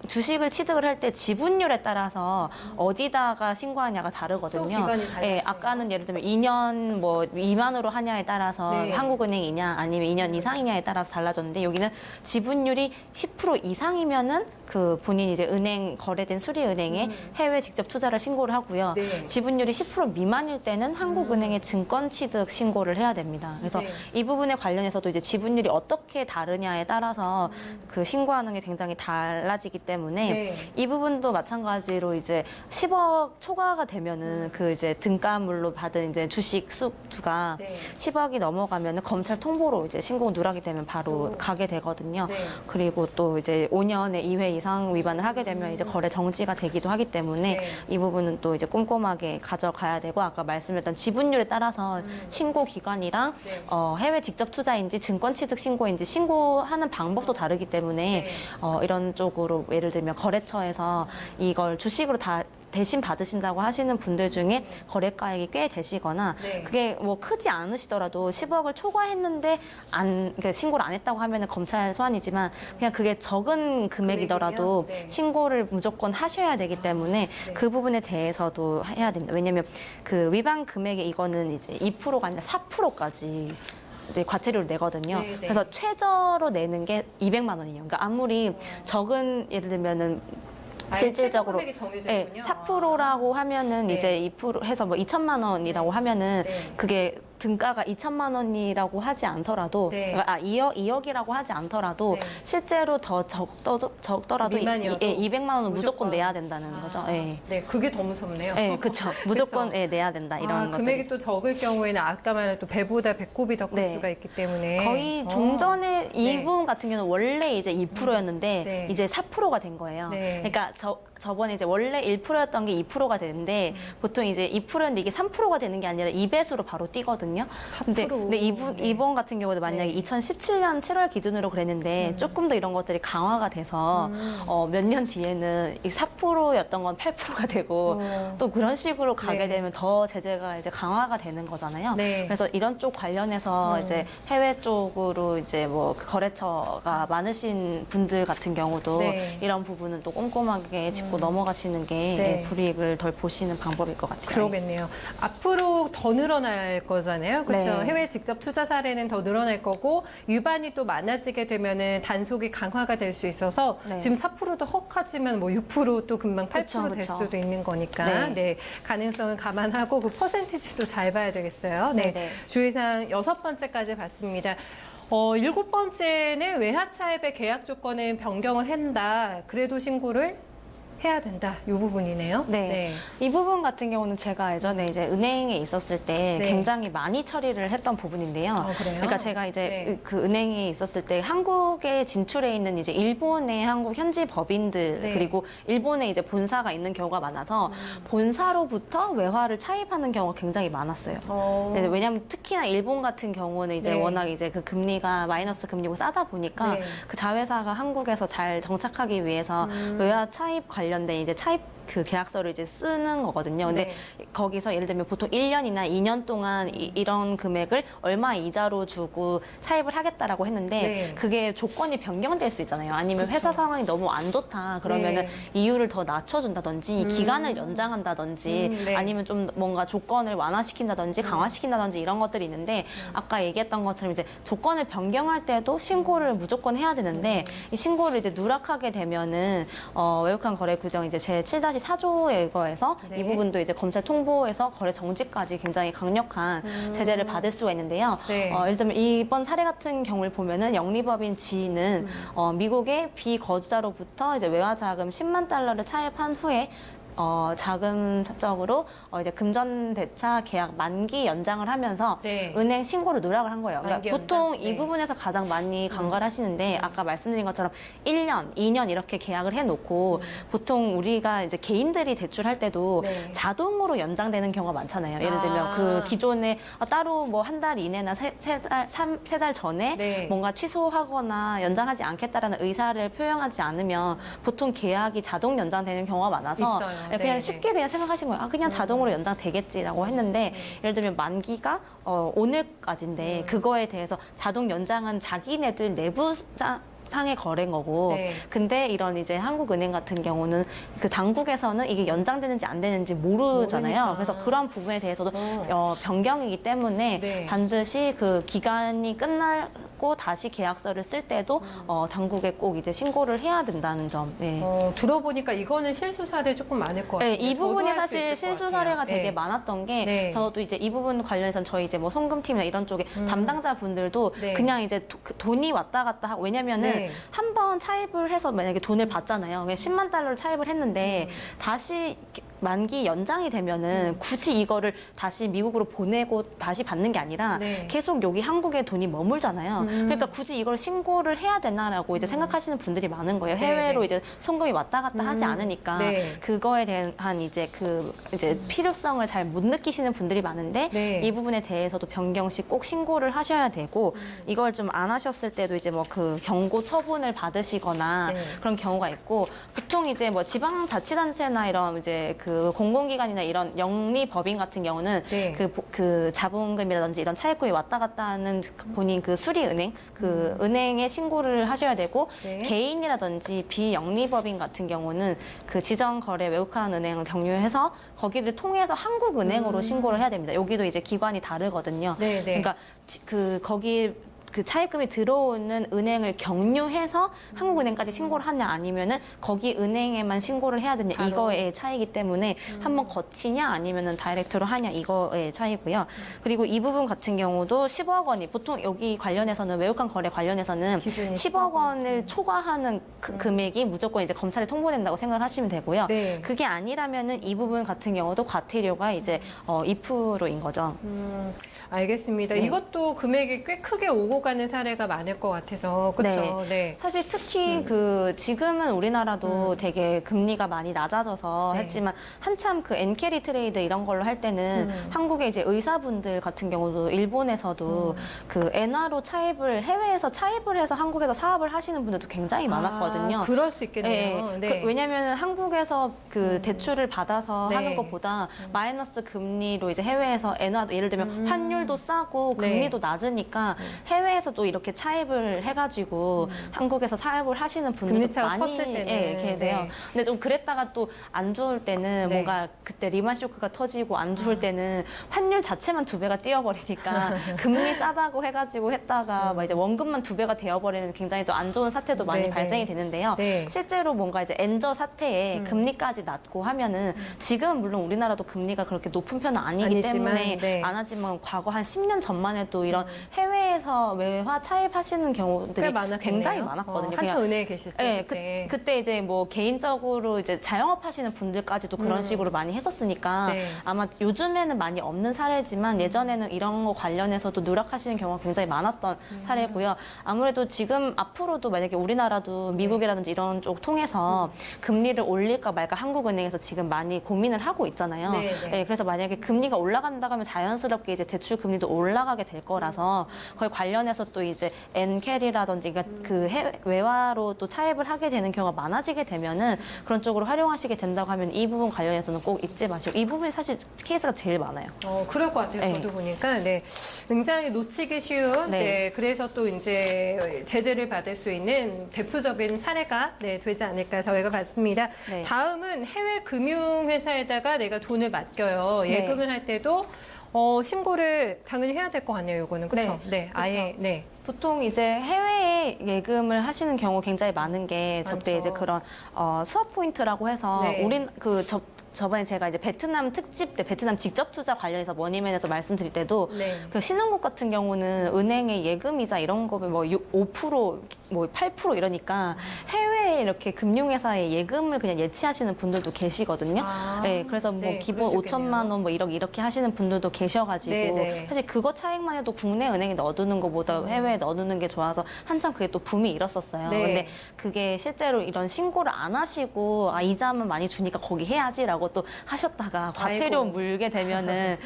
주식을 취득을 할 때 지분율에 따라서 어디다가 신고하냐가 다르거든요. 또 기간이 달랐어요. 예, 아까는 예를 들면 2년 뭐 미만으로 하냐에 따라서 네. 한국은행이냐 아니면 2년 이상이냐에 따라서 달라졌는데 여기는 지분율이 10% 이상이면은 그 본인이 이제 은행 거래된 수리은행에 해외 직접 투자를 신고를 하고요. 네. 지분율이 10% 미만일 때는 한국은행에 증권 취득 신고를 해야 됩니다. 그래서 네. 이 부분에 관련해서도 이제 지분율이 어떻게 다르냐에 따라서 그 신고하는 게 굉장히 달라지기 때문에 네. 이 부분도 마찬가지로 이제 10억 초과가 되면은 그 이제 등가물로 받은 이제 주식 수가 네. 10억이 넘어가면은 검찰 통보로 이제 신고 누락이 되면 바로 가게 되거든요. 네. 그리고 또 이제 5년에 2회 이상 위반을 하게 되면 이제 거래 정지가 되기도 하기 때문에 네. 이 부분은 또 이제 꼼꼼하게 가져가야 되고 아까 말씀드렸던 지분율에 따라서 신고 기관이랑 네. 해외 직접 투자인지 증권 취득 신고인지 신고하는 방법도 다르기 때문에 네. 이런 쪽으로 예를 들면 거래처에서 이걸 주식으로 다 대신 받으신다고 하시는 분들 중에 거래가액이 꽤 되시거나 네. 그게 뭐 크지 않으시더라도 10억을 초과했는데 그러니까 신고를 안 했다고 하면은 검찰 소환이지만 그냥 그게 적은 금액이더라도 금액이면? 네. 신고를 무조건 하셔야 되기 때문에 그 부분에 대해서도 해야 됩니다. 왜냐면 그 위반 금액에 이거는 이제 2%가 아니라 4%까지 네, 과태료를 내거든요. 네, 네. 그래서 최저로 내는 게 200만 원이에요. 그러니까 아무리 적은 예를 들면은 실질적으로 금액이 정해졌군요. 4%라고 하면은 네. 이제 2% 해서 뭐 2천만 원이라고 하면은 네. 그게 등가가 2천만 원이라고 하지 않더라도 네. 그러니까 2억이라고 하지 않더라도 네. 실제로 더 적더라도 미만이어도 200만 원은 무조건 무조건. 내야 된다는 거죠. 예. 네, 그게 더 무섭네요. 네, 그렇죠. 무조건 그쵸? 예, 내야 된다 이런 것들이. 금액이 또 적을 경우에는 아까 말한 또 배보다 배꼽이 더 클 네. 수가 있기 때문에 거의 종전에 이 네. 부분 같은 경우는 원래 이제 2%였는데 네. 이제 4%가 된 거예요. 네. 그러니까 저번에 이제 원래 1%였던 게 2%가 되는데 보통 이제 2%였는데 이게 3%가 되는 게 아니라 2배수로 바로 뛰거든요. 4%. 근데 네. 이번 같은 경우도 만약에 네. 2017년 7월 기준으로 그랬는데 조금 더 이런 것들이 강화가 돼서 몇 년 뒤에는 이 4%였던 건 8%가 되고 또 그런 식으로 가게 네. 되면 더 제재가 이제 강화가 되는 거잖아요. 네. 그래서 이런 쪽 관련해서 이제 해외 쪽으로 이제 뭐그 거래처가 많으신 분들 같은 경우도 네. 이런 부분은 또 꼼꼼하게 짚고 넘어가시는 게 네. 불이익을 덜 보시는 방법일 것 같아요. 그러겠네요. 앞으로 더 늘어날 거잖아요. 그렇죠? 네. 해외 직접 투자 사례는 더 늘어날 거고 위반이 또 많아지게 되면은 단속이 강화가 될 수 있어서 네. 지금 4%도 헉하지만 뭐 6%또 금방 8% 그쵸, 될 그쵸. 수도 있는 거니까 네. 네. 가능성을 감안하고 그 퍼센티지도 잘 봐야 되겠어요. 네. 네네. 주의사항 6번째까지 봤습니다. 7번째는 외화 차입의 계약 조건은 변경을 한다. 그래도 신고를 해야 된다. 이 부분이네요. 네. 이 부분 같은 경우는 제가 예전에 이제 은행에 있었을 때 네. 굉장히 많이 처리를 했던 부분인데요. 그래요? 그러니까 제가 이제 네. 그 은행에 있었을 때 한국에 진출해 있는 이제 일본의 한국 현지 법인들 네. 그리고 일본에 이제 본사가 있는 경우가 많아서 본사로부터 외화를 차입하는 경우가 굉장히 많았어요. 네, 왜냐하면 특히나 일본 같은 경우는 이제 네. 워낙 이제 그 금리가 마이너스 금리고 싸다 보니까 네. 그 자회사가 한국에서 잘 정착하기 위해서 외화 차입 관련된 이제 차입 그 계약서를 이제 쓰는 거거든요. 근데 네. 거기서 예를 들면 보통 1년이나 2년 동안 이런 금액을 얼마 이자로 주고 차입을 하겠다라고 했는데 네. 그게 조건이 변경될 수 있잖아요. 아니면 그쵸. 회사 상황이 너무 안 좋다 그러면은 네. 이유를 더 낮춰준다든지 기간을 연장한다든지 네. 아니면 좀 뭔가 조건을 완화시킨다든지 강화시킨다든지 이런 것들이 있는데 아까 얘기했던 것처럼 이제 조건을 변경할 때도 신고를 무조건 해야 되는데 이 신고를 이제 누락하게 되면은 외국환 거래 규정 이제 제 7-4조에 의거해서 네. 이 부분도 이제 검찰 통보에서 거래 정지까지 굉장히 강력한 제재를 받을 수가 있는데요. 네. 예를 들면 이번 사례 같은 경우를 보면은 영리법인 G는 미국의 비거주자로부터 이제 외화 자금 10만 달러를 차입한 후에 자금적으로 이제 금전대차 계약 만기 연장을 하면서 네. 은행 신고를 누락을 한 거예요. 그러니까 만기 보통 연장? 이 네. 부분에서 가장 많이 간과를 하시는데 아까 말씀드린 것처럼 1년, 2년 이렇게 계약을 해놓고 보통 우리가 이제 개인들이 대출할 때도 네. 자동으로 연장되는 경우가 많잖아요. 예를 들면 그 기존에 따로 뭐 한 달 이내나 세 달 전에 네. 뭔가 취소하거나 연장하지 않겠다라는 의사를 표명하지 않으면 보통 계약이 자동 연장되는 경우가 많아서 있어요. 그냥 네, 쉽게 그냥 생각하신 거예요. 그냥 자동으로 연장되겠지라고 했는데 예를 들면 만기가 오늘까지인데 그거에 대해서 자동 연장은 자기네들 내부 상의 거래인 거고 네. 근데 이런 이제 한국은행 같은 경우는 그 당국에서는 이게 연장되는지 안 되는지 모르잖아요. 모르니까. 그래서 그런 부분에 대해서도 변경이기 때문에 네. 반드시 그 기간이 끝나고 다시 계약서를 쓸 때도 당국에 꼭 이제 신고를 해야 된다는 점. 네. 들어보니까 이거는 실수 사례 조금 많을 것 같아요. 네, 이 부분이 사실 실수 사례가 되게 많았던 게 네. 저도 이제 이 부분 관련해서 저희 이제 뭐 송금팀이나 이런 쪽에 담당자 분들도 네. 그냥 이제 돈이 왔다 갔다 하고 왜냐면은 네. 한 번 차입을 해서 만약에 돈을 받잖아요. 그냥 10만 달러를 차입을 했는데 다시 만기 연장이 되면은 굳이 이거를 다시 미국으로 보내고 다시 받는 게 아니라 네. 계속 여기 한국에 돈이 머물잖아요. 그러니까 굳이 이걸 신고를 해야 되나라고 이제 생각하시는 분들이 많은 거예요. 해외로 네. 이제 송금이 왔다 갔다 하지 않으니까 네. 그거에 대한 이제 이제 필요성을 잘 못 느끼시는 분들이 많은데 네. 이 부분에 대해서도 변경 시 꼭 신고를 하셔야 되고 이걸 좀 안 하셨을 때도 이제 뭐 그 경고 처분을 받으시거나 네. 그런 경우가 있고 보통 이제 뭐 지방자치단체나 이런 이제 그 공공기관이나 이런 영리법인 같은 경우는 네. 그 자본금이라든지 이런 차입금이 왔다 갔다 하는 본인 그 수리은행 그 은행에 신고를 하셔야 되고 네. 개인이라든지 비영리법인 같은 경우는 그 지정거래 외국한 은행을 경유해서 거기를 통해서 한국은행으로 신고를 해야 됩니다. 여기도 이제 기관이 다르거든요. 네, 네. 그러니까 거기 그 차입금이 들어오는 은행을 경유해서 한국은행까지 신고를 하냐 아니면은 거기 은행에만 신고를 해야 되냐 바로. 이거의 차이기 때문에 한번 거치냐 아니면은 다이렉트로 하냐 이거의 차이고요. 그리고 이 부분 같은 경우도 10억 원이 보통 여기 관련해서는 외국한 거래 관련해서는 기준이 10억 원을 초과하는 그 금액이 무조건 이제 검찰에 통보된다고 생각을 하시면 되고요. 네. 그게 아니라면은 이 부분 같은 경우도 과태료가 이제 2%인 거죠. 알겠습니다. 네. 이것도 금액이 꽤 크게 오고 가는 사례가 많을 것 같아서 그렇죠. 네. 사실 특히 그 지금은 우리나라도 되게 금리가 많이 낮아져서 네. 했지만 한참 그 엔캐리 트레이드 이런 걸로 할 때는 한국의 이제 의사분들 같은 경우도 일본에서도 그 엔화로 해외에서 차입을 해서 한국에서 사업을 하시는 분들도 굉장히 많았거든요. 그럴 수 있겠네요. 네. 왜냐하면 한국에서 그 대출을 받아서 네. 하는 것보다 마이너스 금리로 이제 해외에서 엔화도 예를 들면 환율도 싸고 네. 금리도 낮으니까 해외에서도 이렇게 차입을 해가지고 한국에서 사업을 하시는 분들도 금리차가 많이 컸을 때는. 계세요. 네. 근데 좀 그랬다가 또 안 좋을 때는 네. 뭔가 그때 리만 쇼크가 터지고 안 좋을 때는 환율 자체만 2배가 뛰어버리니까 금리 싸다고 해가지고 했다가 막 이제 원금만 2배가 되어버리는 굉장히 또 안 좋은 사태도 많이 네, 발생이 네. 되는데요. 네. 실제로 뭔가 이제 엔저 사태에 금리까지 낮고 하면은 지금 물론 우리나라도 금리가 그렇게 높은 편은 아니기 아니지만, 때문에 네. 안 하지만 과거 한 10년 전만 해도 이런 해외에서 외화 차입하시는 꽤 경우들이 많았겠네요. 굉장히 많았거든요. 그냥 한천은행에 계실 때. 네, 그때. 그때 이제 뭐 개인적으로 이제 자영업 하시는 분들까지도 그런 식으로 많이 했었으니까 네. 아마 요즘에는 많이 없는 사례지만 예전에는 이런 거 관련해서도 누락하시는 경우가 굉장히 많았던 사례고요. 아무래도 지금 앞으로도 만약에 우리나라도 미국이라든지 이런 쪽 통해서 금리를 올릴까 말까 한국은행에서 지금 많이 고민을 하고 있잖아요. 네, 네. 그래서 만약에 금리가 올라간다고 하면 자연스럽게 이제 대출 금리도 올라가게 될 거라서 거기 관련해서 또 이제 엔캐리라든지 그러니까 그 외화로 또 차입을 하게 되는 경우가 많아지게 되면은 그런 쪽으로 활용하시게 된다고 하면 이 부분 관련해서는 꼭 잊지 마시고 이 부분이 사실 케이스가 제일 많아요. 그럴 것 같아요. 네. 저도 보니까. 네. 굉장히 놓치기 쉬운. 네. 네. 그래서 또 이제 제재를 받을 수 있는 대표적인 사례가 되지 않을까 저희가 봤습니다. 네. 다음은 해외 금융회사에다가 내가 돈을 맡겨요. 네. 예금을 할 때도 신고를 당연히 해야 될 것 같네요. 이거는. 그렇죠? 네. 아예. 네. 보통 이제 해외에 예금을 하시는 경우 굉장히 많은 게 많죠. 저때 이제 그런 수업 포인트라고 해서 네. 우린 저번에 제가 이제 베트남 특집 때 베트남 직접 투자 관련해서 머니맨에서 말씀드릴 때도 네. 그 신흥국 같은 경우는 은행의 예금이자 이런 거에 뭐 5%, 뭐 8% 이러니까 해외에 이렇게 금융회사의 예금을 그냥 예치하시는 분들도 계시거든요. 네, 그래서 뭐 네, 기본 그럴 수 있겠네요. 5천만 원 뭐 1억 이렇게 하시는 분들도 계셔가지고 네, 네. 사실 그거 차익만 해도 국내 은행에 넣어두는 것보다 해외에 넣어두는 게 좋아서 한참 그게 또 붐이 일었었어요. 네. 근데 그게 실제로 이런 신고를 안 하시고 이자만 많이 주니까 거기 해야지라고 또 하셨다가 과태료 아이고. 물게 되면은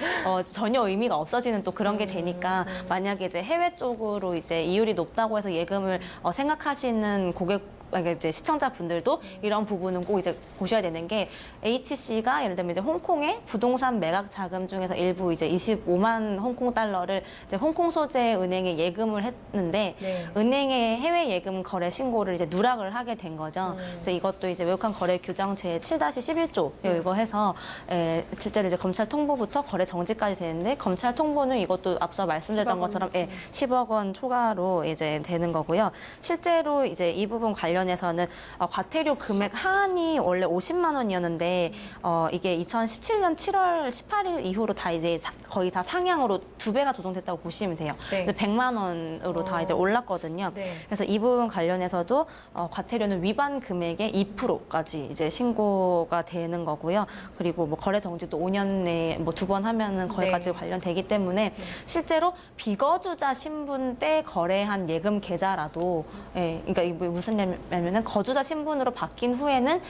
전혀 의미가 없어지는 또 그런 게 되니까 만약에 이제 해외 쪽으로 이제 이율이 높다고 해서 예금을 생각하시는 이제 시청자분들도 이런 부분은 꼭 이제 보셔야 되는 게 HC가 예를 들면 이제 홍콩의 부동산 매각 자금 중에서 일부 이제 25만 홍콩 달러를 이제 홍콩 소재 은행에 예금을 했는데 네. 은행의 해외 예금 거래 신고를 이제 누락을 하게 된 거죠. 그래서 이것도 이제 외국환 거래 규정 제 7-11조 이거 해서 실제로 이제 검찰 통보부터 거래 정지까지 되는데 검찰 통보는 이것도 앞서 말씀드렸던 10억 것처럼 10억 원 초과로 이제 되는 거고요. 실제로 이제 이 부분 관련해서는 과태료 금액 하한이 원래 50만 원이었는데 이게 2017년 7월 18일 이후로 다 이제 거의 다 상향으로 2배가 조정됐다고 보시면 돼요. 네. 그래서 100만 원으로 다 이제 올랐거든요. 네. 그래서 이 부분 관련해서도 과태료는 위반 금액의 2%까지 이제 신고가 되는 거고요. 그리고 뭐 거래 정지도 5년 내에 뭐 2번 하면은 거기까지 네. 관련되기 때문에 실제로 비거주자 신분 때 거래한 예금 계좌라도 그러니까 이게 무슨 얘기냐면은 거주자 신분으로 바뀐 후에는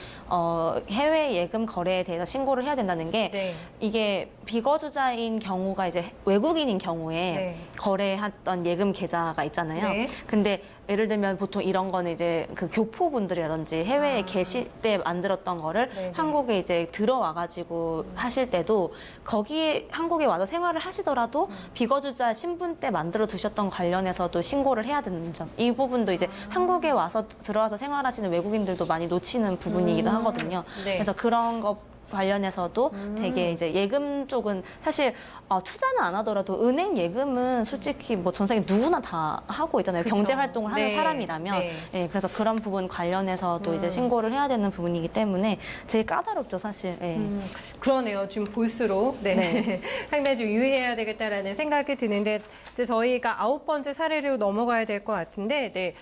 해외 예금 거래에 대해서 신고를 해야 된다는 게 네. 이게 비거주자인 경우가 이제 외국인인 경우에 네. 거래했던 예금 계좌가 있잖아요. 네. 근데 예를 들면 보통 이런 거는 이제 그 교포분들이라든지 해외에 계실 때 만들었던 거를 네네. 한국에 이제 들어와가지고 하실 때도 거기에 한국에 와서 생활을 하시더라도 비거주자 신분 때 만들어 두셨던 관련해서도 신고를 해야 되는 점. 이 부분도 이제 한국에 와서 들어와서 생활하시는 외국인들도 많이 놓치는 부분이기도 하거든요. 네. 그래서 그런 거 관련해서도 되게 이제 예금 쪽은 사실 투자는 안 하더라도 은행 예금은 솔직히 뭐 전 세계 누구나 다 하고 있잖아요. 그쵸. 경제 활동을 하는 네. 사람이라면. 네. 네, 그래서 그런 부분 관련해서도 이제 신고를 해야 되는 부분이기 때문에 되게 까다롭죠, 사실. 네. 그러네요. 지금 볼수록 네. 상당히 좀 유의해야 되겠다라는 생각이 드는데 이제 저희가 9번째 사례로 넘어가야 될 것 같은데 네.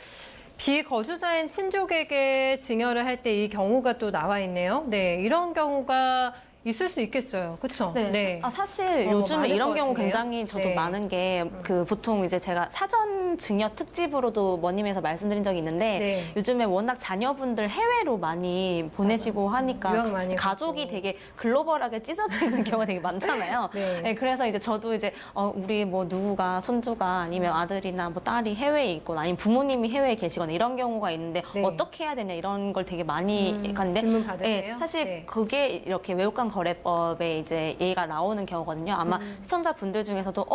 비거주자인 친족에게 증여를 할 때 이 경우가 또 나와 있네요. 네, 이런 경우가 있을 수 있겠어요. 그렇죠? 네. 사실 요즘에 많을 이런 것 경우 같은데요? 굉장히 저도 네. 많은 게 그 보통 이제 제가 사전 증여 특집으로도 머님에서 말씀드린 적이 있는데 네. 요즘에 워낙 자녀분들 해외로 많이 보내시고 하니까 유학 많이 가족이 가고. 되게 글로벌하게 찢어져 있는 경우가 되게 많잖아요. 네. 그래서 이제 저도 이제 우리 뭐 누구가 손주가 아니면 아들이나 뭐 딸이 해외에 있거나 아니면 부모님이 해외에 계시거나 이런 경우가 있는데 네. 어떻게 해야 되냐 이런 걸 되게 많이 갔는데 질문 받으세요? 사실 네. 그게 이렇게 외국간 거래법에 이제 얘기가 나오는 경우거든요. 아마 시청자분들 중에서도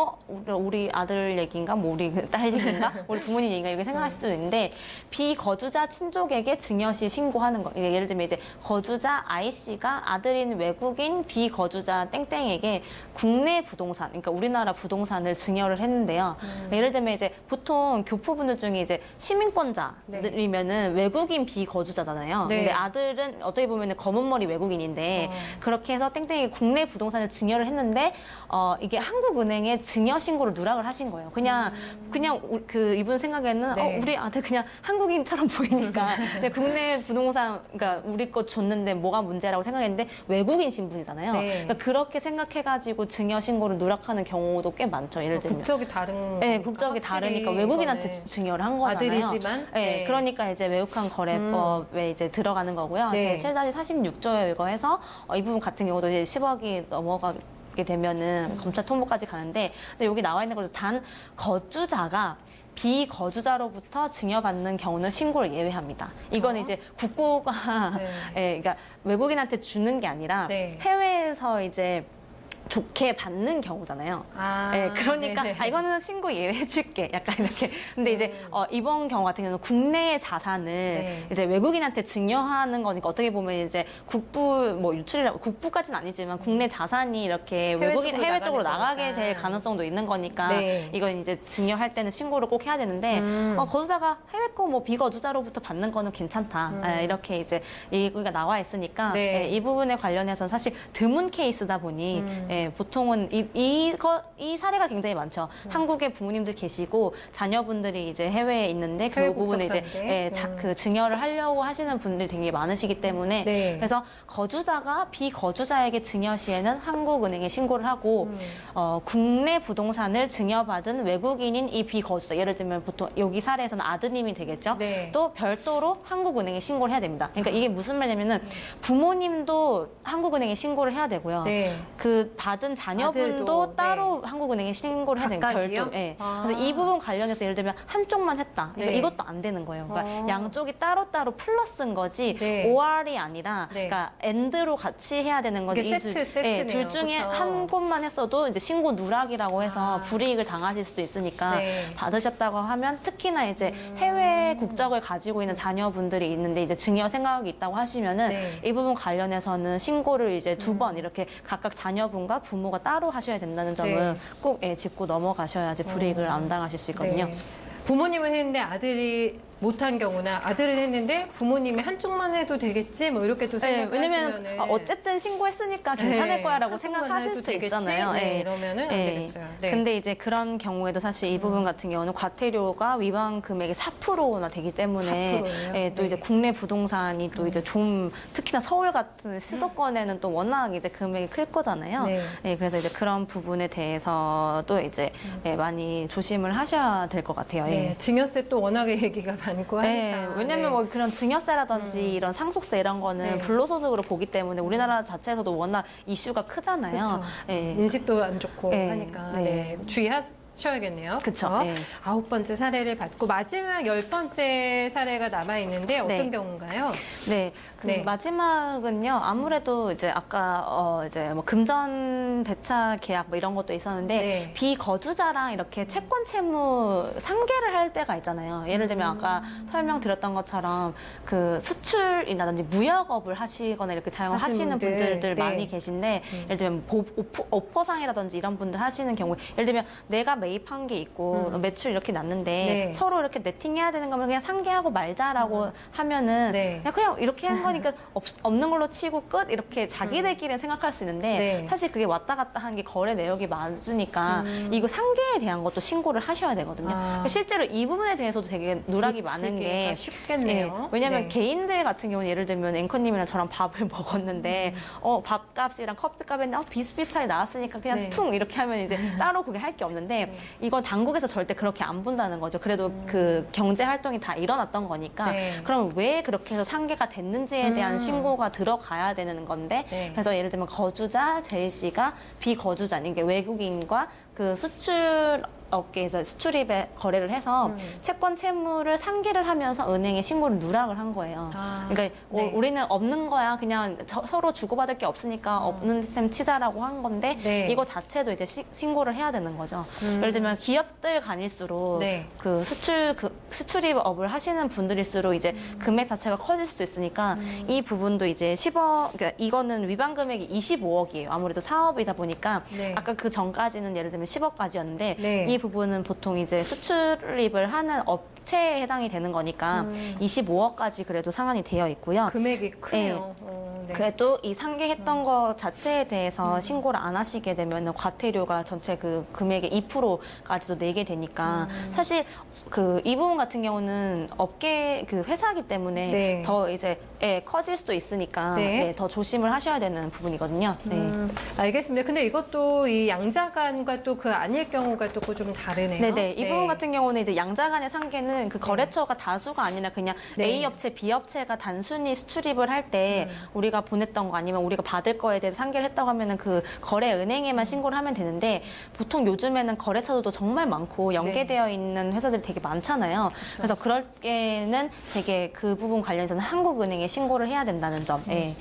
우리 아들 얘기인가, 뭐 우리 딸 얘기인가, 우리 부모님 얘기인가 이렇게 생각하실 수도 있는데 비거주자 친족에게 증여시 신고하는 거. 예를 들면 이제 거주자 IC가 아들인 외국인 비거주자 땡땡에게 국내 부동산, 그러니까 우리나라 부동산을 증여를 했는데요. 예를 들면 이제 보통 교포분들 중에 이제 시민권자들이면은 외국인 비거주자잖아요. 네. 근데 아들은 어떻게 보면 검은머리 외국인인데 그렇게 해서 땡땡이 국내 부동산을 증여를 했는데 이게 한국은행에 증여 신고를 누락을 하신 거예요. 그냥 그 이분 생각에는 네. 우리 아들 그냥 한국인처럼 보이니까 그냥 국내 부동산 그러니까 우리 거 줬는데 뭐가 문제라고 생각했는데 외국인 신분이잖아요. 네. 그러니까 그렇게 생각해가지고 증여 신고를 누락하는 경우도 꽤 많죠. 예를 들면. 국적이 다른. 네, 국적이 확실히 다르니까 외국인한테 이거는 증여를 한 거잖아요. 아들이지만. 네, 그러니까 이제 외국환 거래법에 이제 들어가는 거고요. 네. 제 7-46조에 이거 해서 이 부분 같은 경우도 이제 10억이 넘어가게 되면은 검찰 통보까지 가는데, 근데 여기 나와 있는 것도 단 거주자가 비거주자로부터 증여받는 경우는 신고를 예외합니다. 이거는 이제 국고가 네. 그러니까 외국인한테 주는 게 아니라 네. 해외에서 이제 좋게 받는 경우잖아요. 네, 그러니까 네네. 이거는 신고 예외해줄게. 약간 이렇게. 근데 이제 이번 경우 같은 경우는 국내의 자산을 네. 이제 외국인한테 증여하는 거니까 어떻게 보면 이제 국부 뭐 유출이라고 국부까지는 아니지만 국내 자산이 이렇게 외국인 해외 쪽으로 나가게 거니까. 될 가능성도 있는 거니까 네. 이건 이제 증여할 때는 신고를 꼭 해야 되는데 거주자가 해외 거 뭐 비거주자로부터 받는 거는 괜찮다. 이렇게 이제 얘기가 나와 있으니까 네. 이 부분에 관련해서는 사실 드문 케이스다 보니 보통은 이 사례가 굉장히 많죠. 한국에 부모님들 계시고 자녀분들이 이제 해외에 있는데 그 해외 부분에 이제 국적자인데. 그 증여를 하려고 하시는 분들이 되게 많으시기 때문에 네. 그래서 거주자가 비거주자에게 증여 시에는 한국은행에 신고를 하고 국내 부동산을 증여받은 외국인인 이 비거주자 예를 들면 보통 여기 사례에서는 아드님이 되겠죠. 네. 또 별도로 한국은행에 신고를 해야 됩니다. 그러니까 이게 무슨 말이냐면은 부모님도 한국은행에 신고를 해야 되고요. 네. 그 받은 자녀분도 아들도, 따로 한국은행에 신고를 해야 됩니다. 각각이요? 별도. 예. 아. 그래서 이 부분 관련해서 예를 들면 한쪽만 했다. 그러니까 네. 이것도 안 되는 거예요. 그러니까 양쪽이 따로따로 플러스인 거지 네. OR이 아니라 네. 그러니까 엔드로 같이 해야 되는 거지. 이게 세트네요. 둘 중에 그쵸? 한 곳만 했어도 이제 신고 누락이라고 해서 아. 불이익을 당하실 수도 있으니까 네. 받으셨다고 하면 특히나 이제 해외 국적을 가지고 있는 자녀분들이 있는데 이제 증여 생각이 있다고 하시면은 네. 이 부분 관련해서는 신고를 이제 두 번 이렇게 각각 자녀분과 부모가 따로 하셔야 된다는 점을 네. 꼭 짚고 넘어가셔야지 불이익을 안 당하실 수 있거든요. 네. 부모님은 했는데 아들이 못한 경우나 아들은 했는데 부모님이 한쪽만 해도 되겠지 뭐 이렇게 또 네, 생각하시면은 왜냐면 어쨌든 신고했으니까 괜찮을 거야라고 한쪽만 생각하실 해도 수 되겠지? 있잖아요. 네, 예. 이러면은 안 예. 되겠어요. 네. 근데 이제 그런 경우에도 사실 이 부분 같은 경우는 과태료가 위반 금액이 4%나 되기 때문에 4%예요? 예, 또 네. 이제 국내 부동산이 또 이제 좀 특히나 서울 같은 수도권에는 또 워낙 이제 금액이 클 거잖아요. 네. 예, 그래서 이제 그런 부분에 대해서도 이제 예, 많이 조심을 하셔야 될 것 같아요. 예. 네, 증여세 또 워낙에 얘기가 많고 하니까. 네, 왜냐면 네. 뭐 그런 증여세라든지 이런 상속세 이런 거는 네. 불로소득으로 보기 때문에 우리나라 자체에서도 워낙 이슈가 크잖아요. 그렇죠. 예. 인식도 안 좋고 네, 하니까 네. 네. 주의하셔야겠네요. 그쵸, 그렇죠? 네. 9번째 사례를 받고 마지막 10번째 사례가 남아 있는데 어떤 네. 경우인가요? 네, 그 네. 마지막은요. 아무래도 이제 아까 이제 뭐 금전 대차 계약 뭐 이런 것도 있었는데 네. 비거주자랑 이렇게 채권 채무 상계를 할 때가 있잖아요. 예를 들면 아까 설명드렸던 것처럼 그 수출이라든지 무역업을 하시거나 이렇게 하시는 사용하시는 분들들 분들, 네. 많이 계신데 예를 들면 오퍼상이라든지 이런 분들 하시는 경우에 예를 들면 내가 매입한 게 있고 매출 이렇게 났는데 네. 서로 이렇게 네팅해야 되는 거면 그냥 상계하고 말자라고 하면은 네. 그냥 이렇게 한 거니까 없는 걸로 치고 끝 이렇게 자기들끼리 생각할 수 있는데 네. 사실 그게 왔다 갔다 한 게 거래 내역이 맞으니까 이거 상계에 대한 것도 신고를 하셔야 되거든요. 아. 실제로 이 부분에 대해서도 되게 누락이 많은 놓치기가 게 쉽겠네요. 예, 왜냐하면 네. 개인들 같은 경우는 예를 들면 앵커님이랑 저랑 밥을 먹었는데 밥값이랑 커피값이 비슷비슷하게 나왔으니까 그냥 네. 퉁 이렇게 하면 이제 따로 그게 할 게 없는데 이건 당국에서 절대 그렇게 안 본다는 거죠. 그래도 그 경제 활동이 다 일어났던 거니까 네. 그럼 왜 그렇게 해서 상계가 됐는지에 대한 신고가 들어가야 되는 건데 네. 그래서 예를 들면 거주자 제이 씨가 비거주자인 게 외국인과 그 수출 업계에서 수출입에 거래를 해서 채권 채무를 상계를 하면서 은행에 신고를 누락을 한 거예요. 아, 그러니까 네. 우리는 없는 거야 그냥 서로 주고받을 게 없으니까 없는 셈 치자라고 한 건데 네. 이거 자체도 이제 신고를 해야 되는 거죠. 예를 들면 기업들 간일수록 네. 그 수출입업을 하시는 분들일수록 이제 금액 자체가 커질 수도 있으니까 이 부분도 이제 10억 그러니까 이거는 위반 금액이 25억이에요. 아무래도 사업이다 보니까 네. 아까 그 전까지는 예를 들면 10억까지였는데 네. 이 부분은 보통 이제 수출입을 하는 업체에 해당이 되는 거니까 25억까지 그래도 상한이 되어 있고요. 금액이 크네요. 네. 그래도 이 상계했던 것 자체에 대해서 신고를 안 하시게 되면 과태료가 전체 그 금액의 2%까지도 내게 되니까 사실 그 이 부분 같은 경우는 업계 그 회사이기 때문에 네. 더 이제 커질 수도 있으니까 네. 더 조심을 하셔야 되는 부분이거든요. 네. 알겠습니다. 근데 이것도 이 양자간과 또 그 아닐 경우가 또 좀 다르네요. 네네. 이 부분 같은 경우는 이제 양자간의 상계는 그 거래처가 다수가 아니라 그냥 네. A 업체, B 업체가 단순히 수출입을 할 때 우리가 보냈던 거 아니면 우리가 받을 거에 대해서 상계를 했다고 하면은 그 거래 은행에만 신고를 하면 되는데 보통 요즘에는 거래처도 정말 많고 연계되어 있는 회사들이 되게 많잖아요. 그래서 그럴 때는 되게 그 부분 관련해서는 한국은행에 신고를 해야 된다는 점. 예.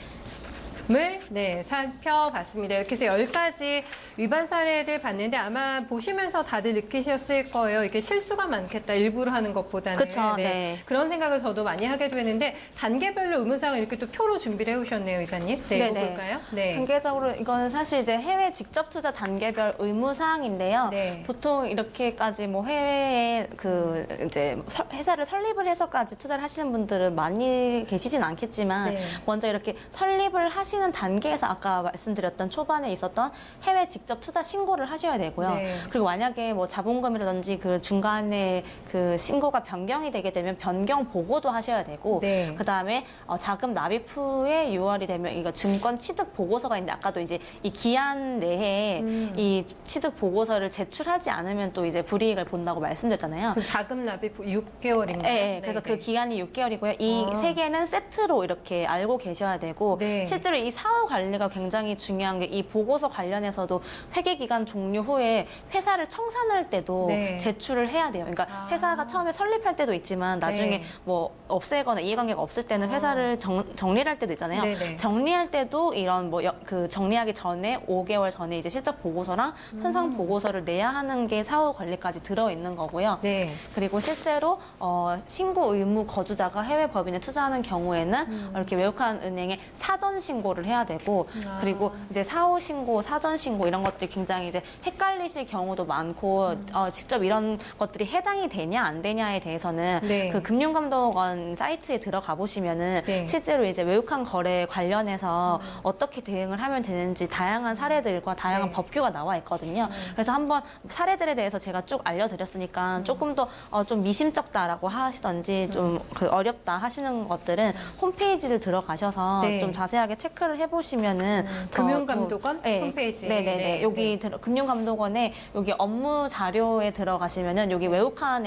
네, 살펴봤습니다. 이렇게 해서 10가지 위반 사례를 봤는데 아마 보시면서 다들 느끼셨을 거예요. 이게 실수가 많겠다. 일부러 하는 것보다는. 그쵸, 네. 그런 생각을 저도 많이 하게 되는데 단계별로 의무사항을 이렇게 또 표로 준비를 해오셨네요, 이사님. 네, 이거 볼까요? 네. 단계적으로 이거는 사실 이제 해외 직접 투자 단계별 의무 사항인데요. 네. 보통 이렇게까지 뭐 해외에 그 이제 회사를 설립을 해서까지 투자를 하시는 분들은 많이 계시진 않겠지만 네. 먼저 이렇게 설립을 하시는 단계에서 아까 말씀드렸던 초반에 있었던 해외 직접 투자 신고를 하셔야 되고요. 네. 그리고 만약에 뭐 자본금이라든지 그 중간에 그 신고가 변경이 되게 되면 변경 보고도 하셔야 되고 네. 그다음에 자금 납입 후에 6월이 되면 이거 증권 취득 보고서가 있는데 아까도 이제 이 기한 내에 이 취득 보고서를 제출하지 않으면 또 이제 불이익을 본다고 말씀드렸잖아요. 그럼 자금 납입 후 6개월입니다. 네, 그래서 그 기간이 6개월이고요. 이 세 개는 세트로 이렇게 알고 계셔야 되고 네. 실제로 이 사후 관리가 굉장히 중요한 게 이 보고서 관련해서도 회계 기간 종료 후에 회사를 청산할 때도 네. 제출을 해야 돼요. 그러니까 회사가 처음에 설립할 때도 있지만 나중에 네. 뭐 없애거나 이해관계가 없을 때는 회사를 정리를 할 때도 있잖아요. 네네. 정리할 때도 이런 뭐 그 정리하기 전에 5개월 전에 이제 실적 보고서랑 현상 보고서를 내야 하는 게 사후 관리까지 들어 있는 거고요. 네. 그리고 실제로 신고 의무 거주자가 해외 법인에 투자하는 경우에는 이렇게 외국한 은행에 사전 신고를 해야 되고 그리고 이제 사후 신고, 사전 신고 이런 것들이 굉장히 이제 헷갈리실 경우도 많고 직접 이런 것들이 해당이 되냐 안 되냐에 대해서는 네. 그 금융감독원 사이트에 들어가 보시면은 네. 실제로 이제 외국한 거래 관련해서 어떻게 대응을 하면 되는지 다양한 사례들과 다양한 네. 법규가 나와 있거든요. 그래서 한번 사례들에 대해서 제가 쭉 알려드렸으니까 조금 더 좀 미심쩍다라고 하시던지 좀 그 어렵다 하시는 것들은 홈페이지를 들어가셔서 네. 좀 자세하게 체크를 해보시면은 더 금융감독원 네. 홈페이지. 네네네. 네. 여기 네. 금융감독원에 여기 업무 자료에 들어가시면은 여기 외국한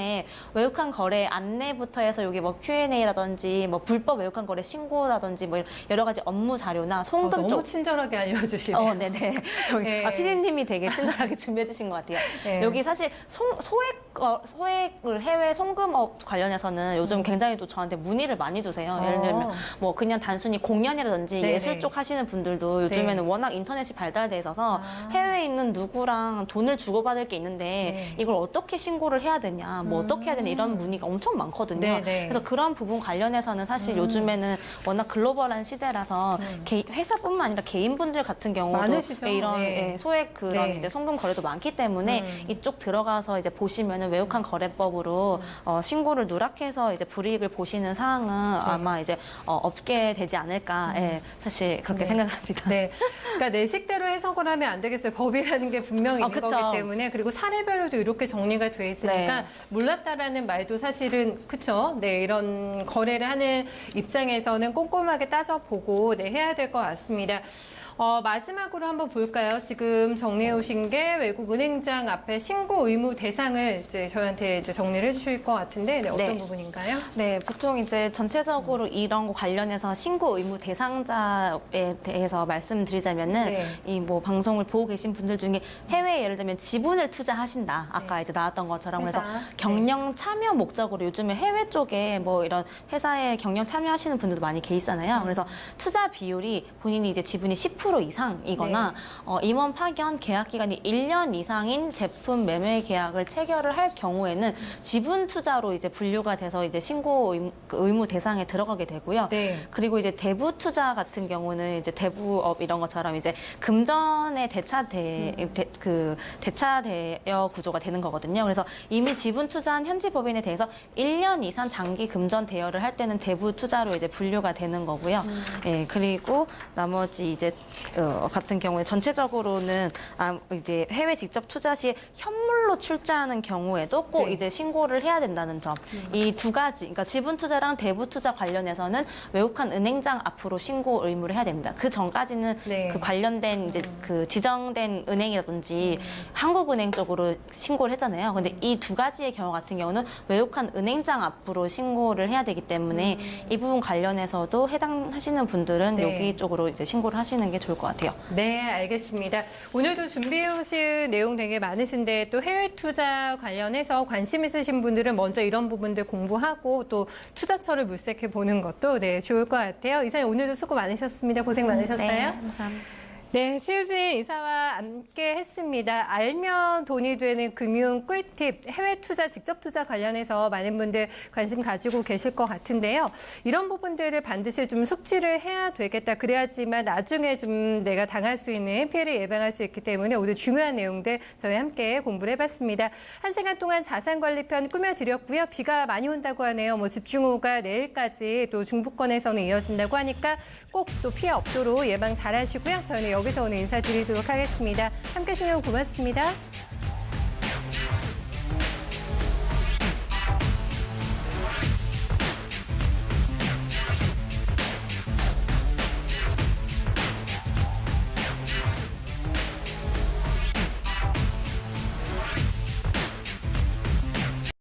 거래 안내부터 해서 여기 뭐 Q&A라든지 뭐 불법 외국한 거래 신고라든지 뭐 여러 가지 업무 자료나 송금 너무 쪽 친절하게 알려주시네요. 네네. 여기 네. PD님이 되게 친절하게 준비해 주신 것 같아요. 네. 여기 사실 소액을 해외 송금업 관련해서는 요즘 굉장히 또 저한테 문의를 많이 주세요. 예를 들면 뭐 그냥 단순히 공연이라든지 네네. 예술 쪽 하시는 분들도 요즘에는 워낙 인터넷이 발달돼 있어서 해외에 있는 누구랑 돈을 주고받을 게 있는데 네. 이걸 어떻게 신고를 해야 되냐, 뭐 어떻게 해야 되냐 이런 문의가 엄청 많거든요. 네네. 그래서 그런 부분 관련해서는 사실 요즘에는 워낙 글로벌한 시대라서 회사뿐만 아니라 개인분들 같은 경우도 많으시죠? 이런 네. 소액 그런 네. 이제 송금 거래도 많기 때문에 이쪽 들어가서 이제 보시면은 외국한 거래법으로 신고를 누락해서 이제 불이익을 보시는 사항은 아마 이제 없게 되지 않을까 사실 그렇게 생각을 합니다. 네. 그러니까 내 식대로 해석을 하면 안 되겠어요. 법이라는 게 분명히 있는 그쵸. 거기 때문에 그리고 사례별로도 이렇게 정리가 돼 있으니까 네. 몰랐다라는 말도 사실은 그쵸. 네, 이런 거래를 하는 입장에서는 꼼꼼하게 따져보고 해야 될 것 같습니다. 마지막으로 한번 볼까요? 지금 정리해 오신 게 외국 은행장 앞에 신고 의무 대상을 이제 저희한테 이제 정리를 해주실 것 같은데 어떤 네. 부분인가요? 네, 보통 이제 전체적으로 이런 거 관련해서 신고 의무 대상자에 대해서 말씀드리자면은 네. 이 뭐 방송을 보고 계신 분들 중에 해외에 예를 들면 지분을 투자하신다. 아까 이제 나왔던 것처럼 그래서 회사. 경영 참여 목적으로 요즘에 해외 쪽에 뭐 이런 회사에 경영 참여하시는 분들도 많이 계시잖아요. 그래서 투자 비율이 본인이 이제 지분이 10% 이상이거나 임원 파견 계약 기간이 1년 이상인 제품 매매 계약을 체결을 할 경우에는 지분 투자로 이제 분류가 돼서 이제 신고 의무 대상에 들어가게 되고요. 네. 그리고 이제 대부 투자 같은 경우는 이제 대부업 이런 것처럼 이제 금전의 대차대여 구조가 되는 거거든요. 그래서 이미 지분 투자한 현지 법인에 대해서 1년 이상 장기 금전 대여를 할 때는 대부 투자로 이제 분류가 되는 거고요. 예, 그리고 나머지 이제 같은 경우에 전체적으로는 이제 해외 직접 투자 시 현물로 출자하는 경우에도 꼭 네. 이제 신고를 해야 된다는 점. 이 두 가지, 그러니까 지분 투자랑 대부 투자 관련해서는 외국한 은행장 앞으로 신고 의무를 해야 됩니다. 그 전까지는 네. 그 관련된 이제 그 지정된 은행이라든지 한국은행 쪽으로 신고를 했잖아요. 근데 이 두 가지의 경우 같은 경우는 외국한 은행장 앞으로 신고를 해야 되기 때문에 이 부분 관련해서도 해당하시는 분들은 네. 여기 쪽으로 이제 신고를 하시는 게 좋을 것 같아요. 네, 알겠습니다. 오늘도 준비해 오신 내용 되게 많으신데 또 해외 투자 관련해서 관심 있으신 분들은 먼저 이런 부분들 공부하고 또 투자처를 물색해 보는 것도 네, 좋을 것 같아요. 이사님 오늘도 수고 많으셨습니다. 고생 많으셨어요. 네, 감사합니다. 네, 최유진 이사와 함께 했습니다. 알면 돈이 되는 금융 꿀팁, 해외 투자, 직접 투자 관련해서 많은 분들 관심 가지고 계실 것 같은데요. 이런 부분들을 반드시 좀 숙지를 해야 되겠다. 그래야지만 나중에 좀 내가 당할 수 있는 피해를 예방할 수 있기 때문에 오늘 중요한 내용들 저희 함께 공부를 해봤습니다. 1시간 동안 자산관리편 꾸며드렸고요. 비가 많이 온다고 하네요. 뭐 집중호우가 내일까지 또 중부권에서는 이어진다고 하니까 꼭 또 피해 없도록 예방 잘 하시고요. 저희는 여기서 오늘 인사드리도록 하겠습니다. 함께 해주셔서 고맙습니다.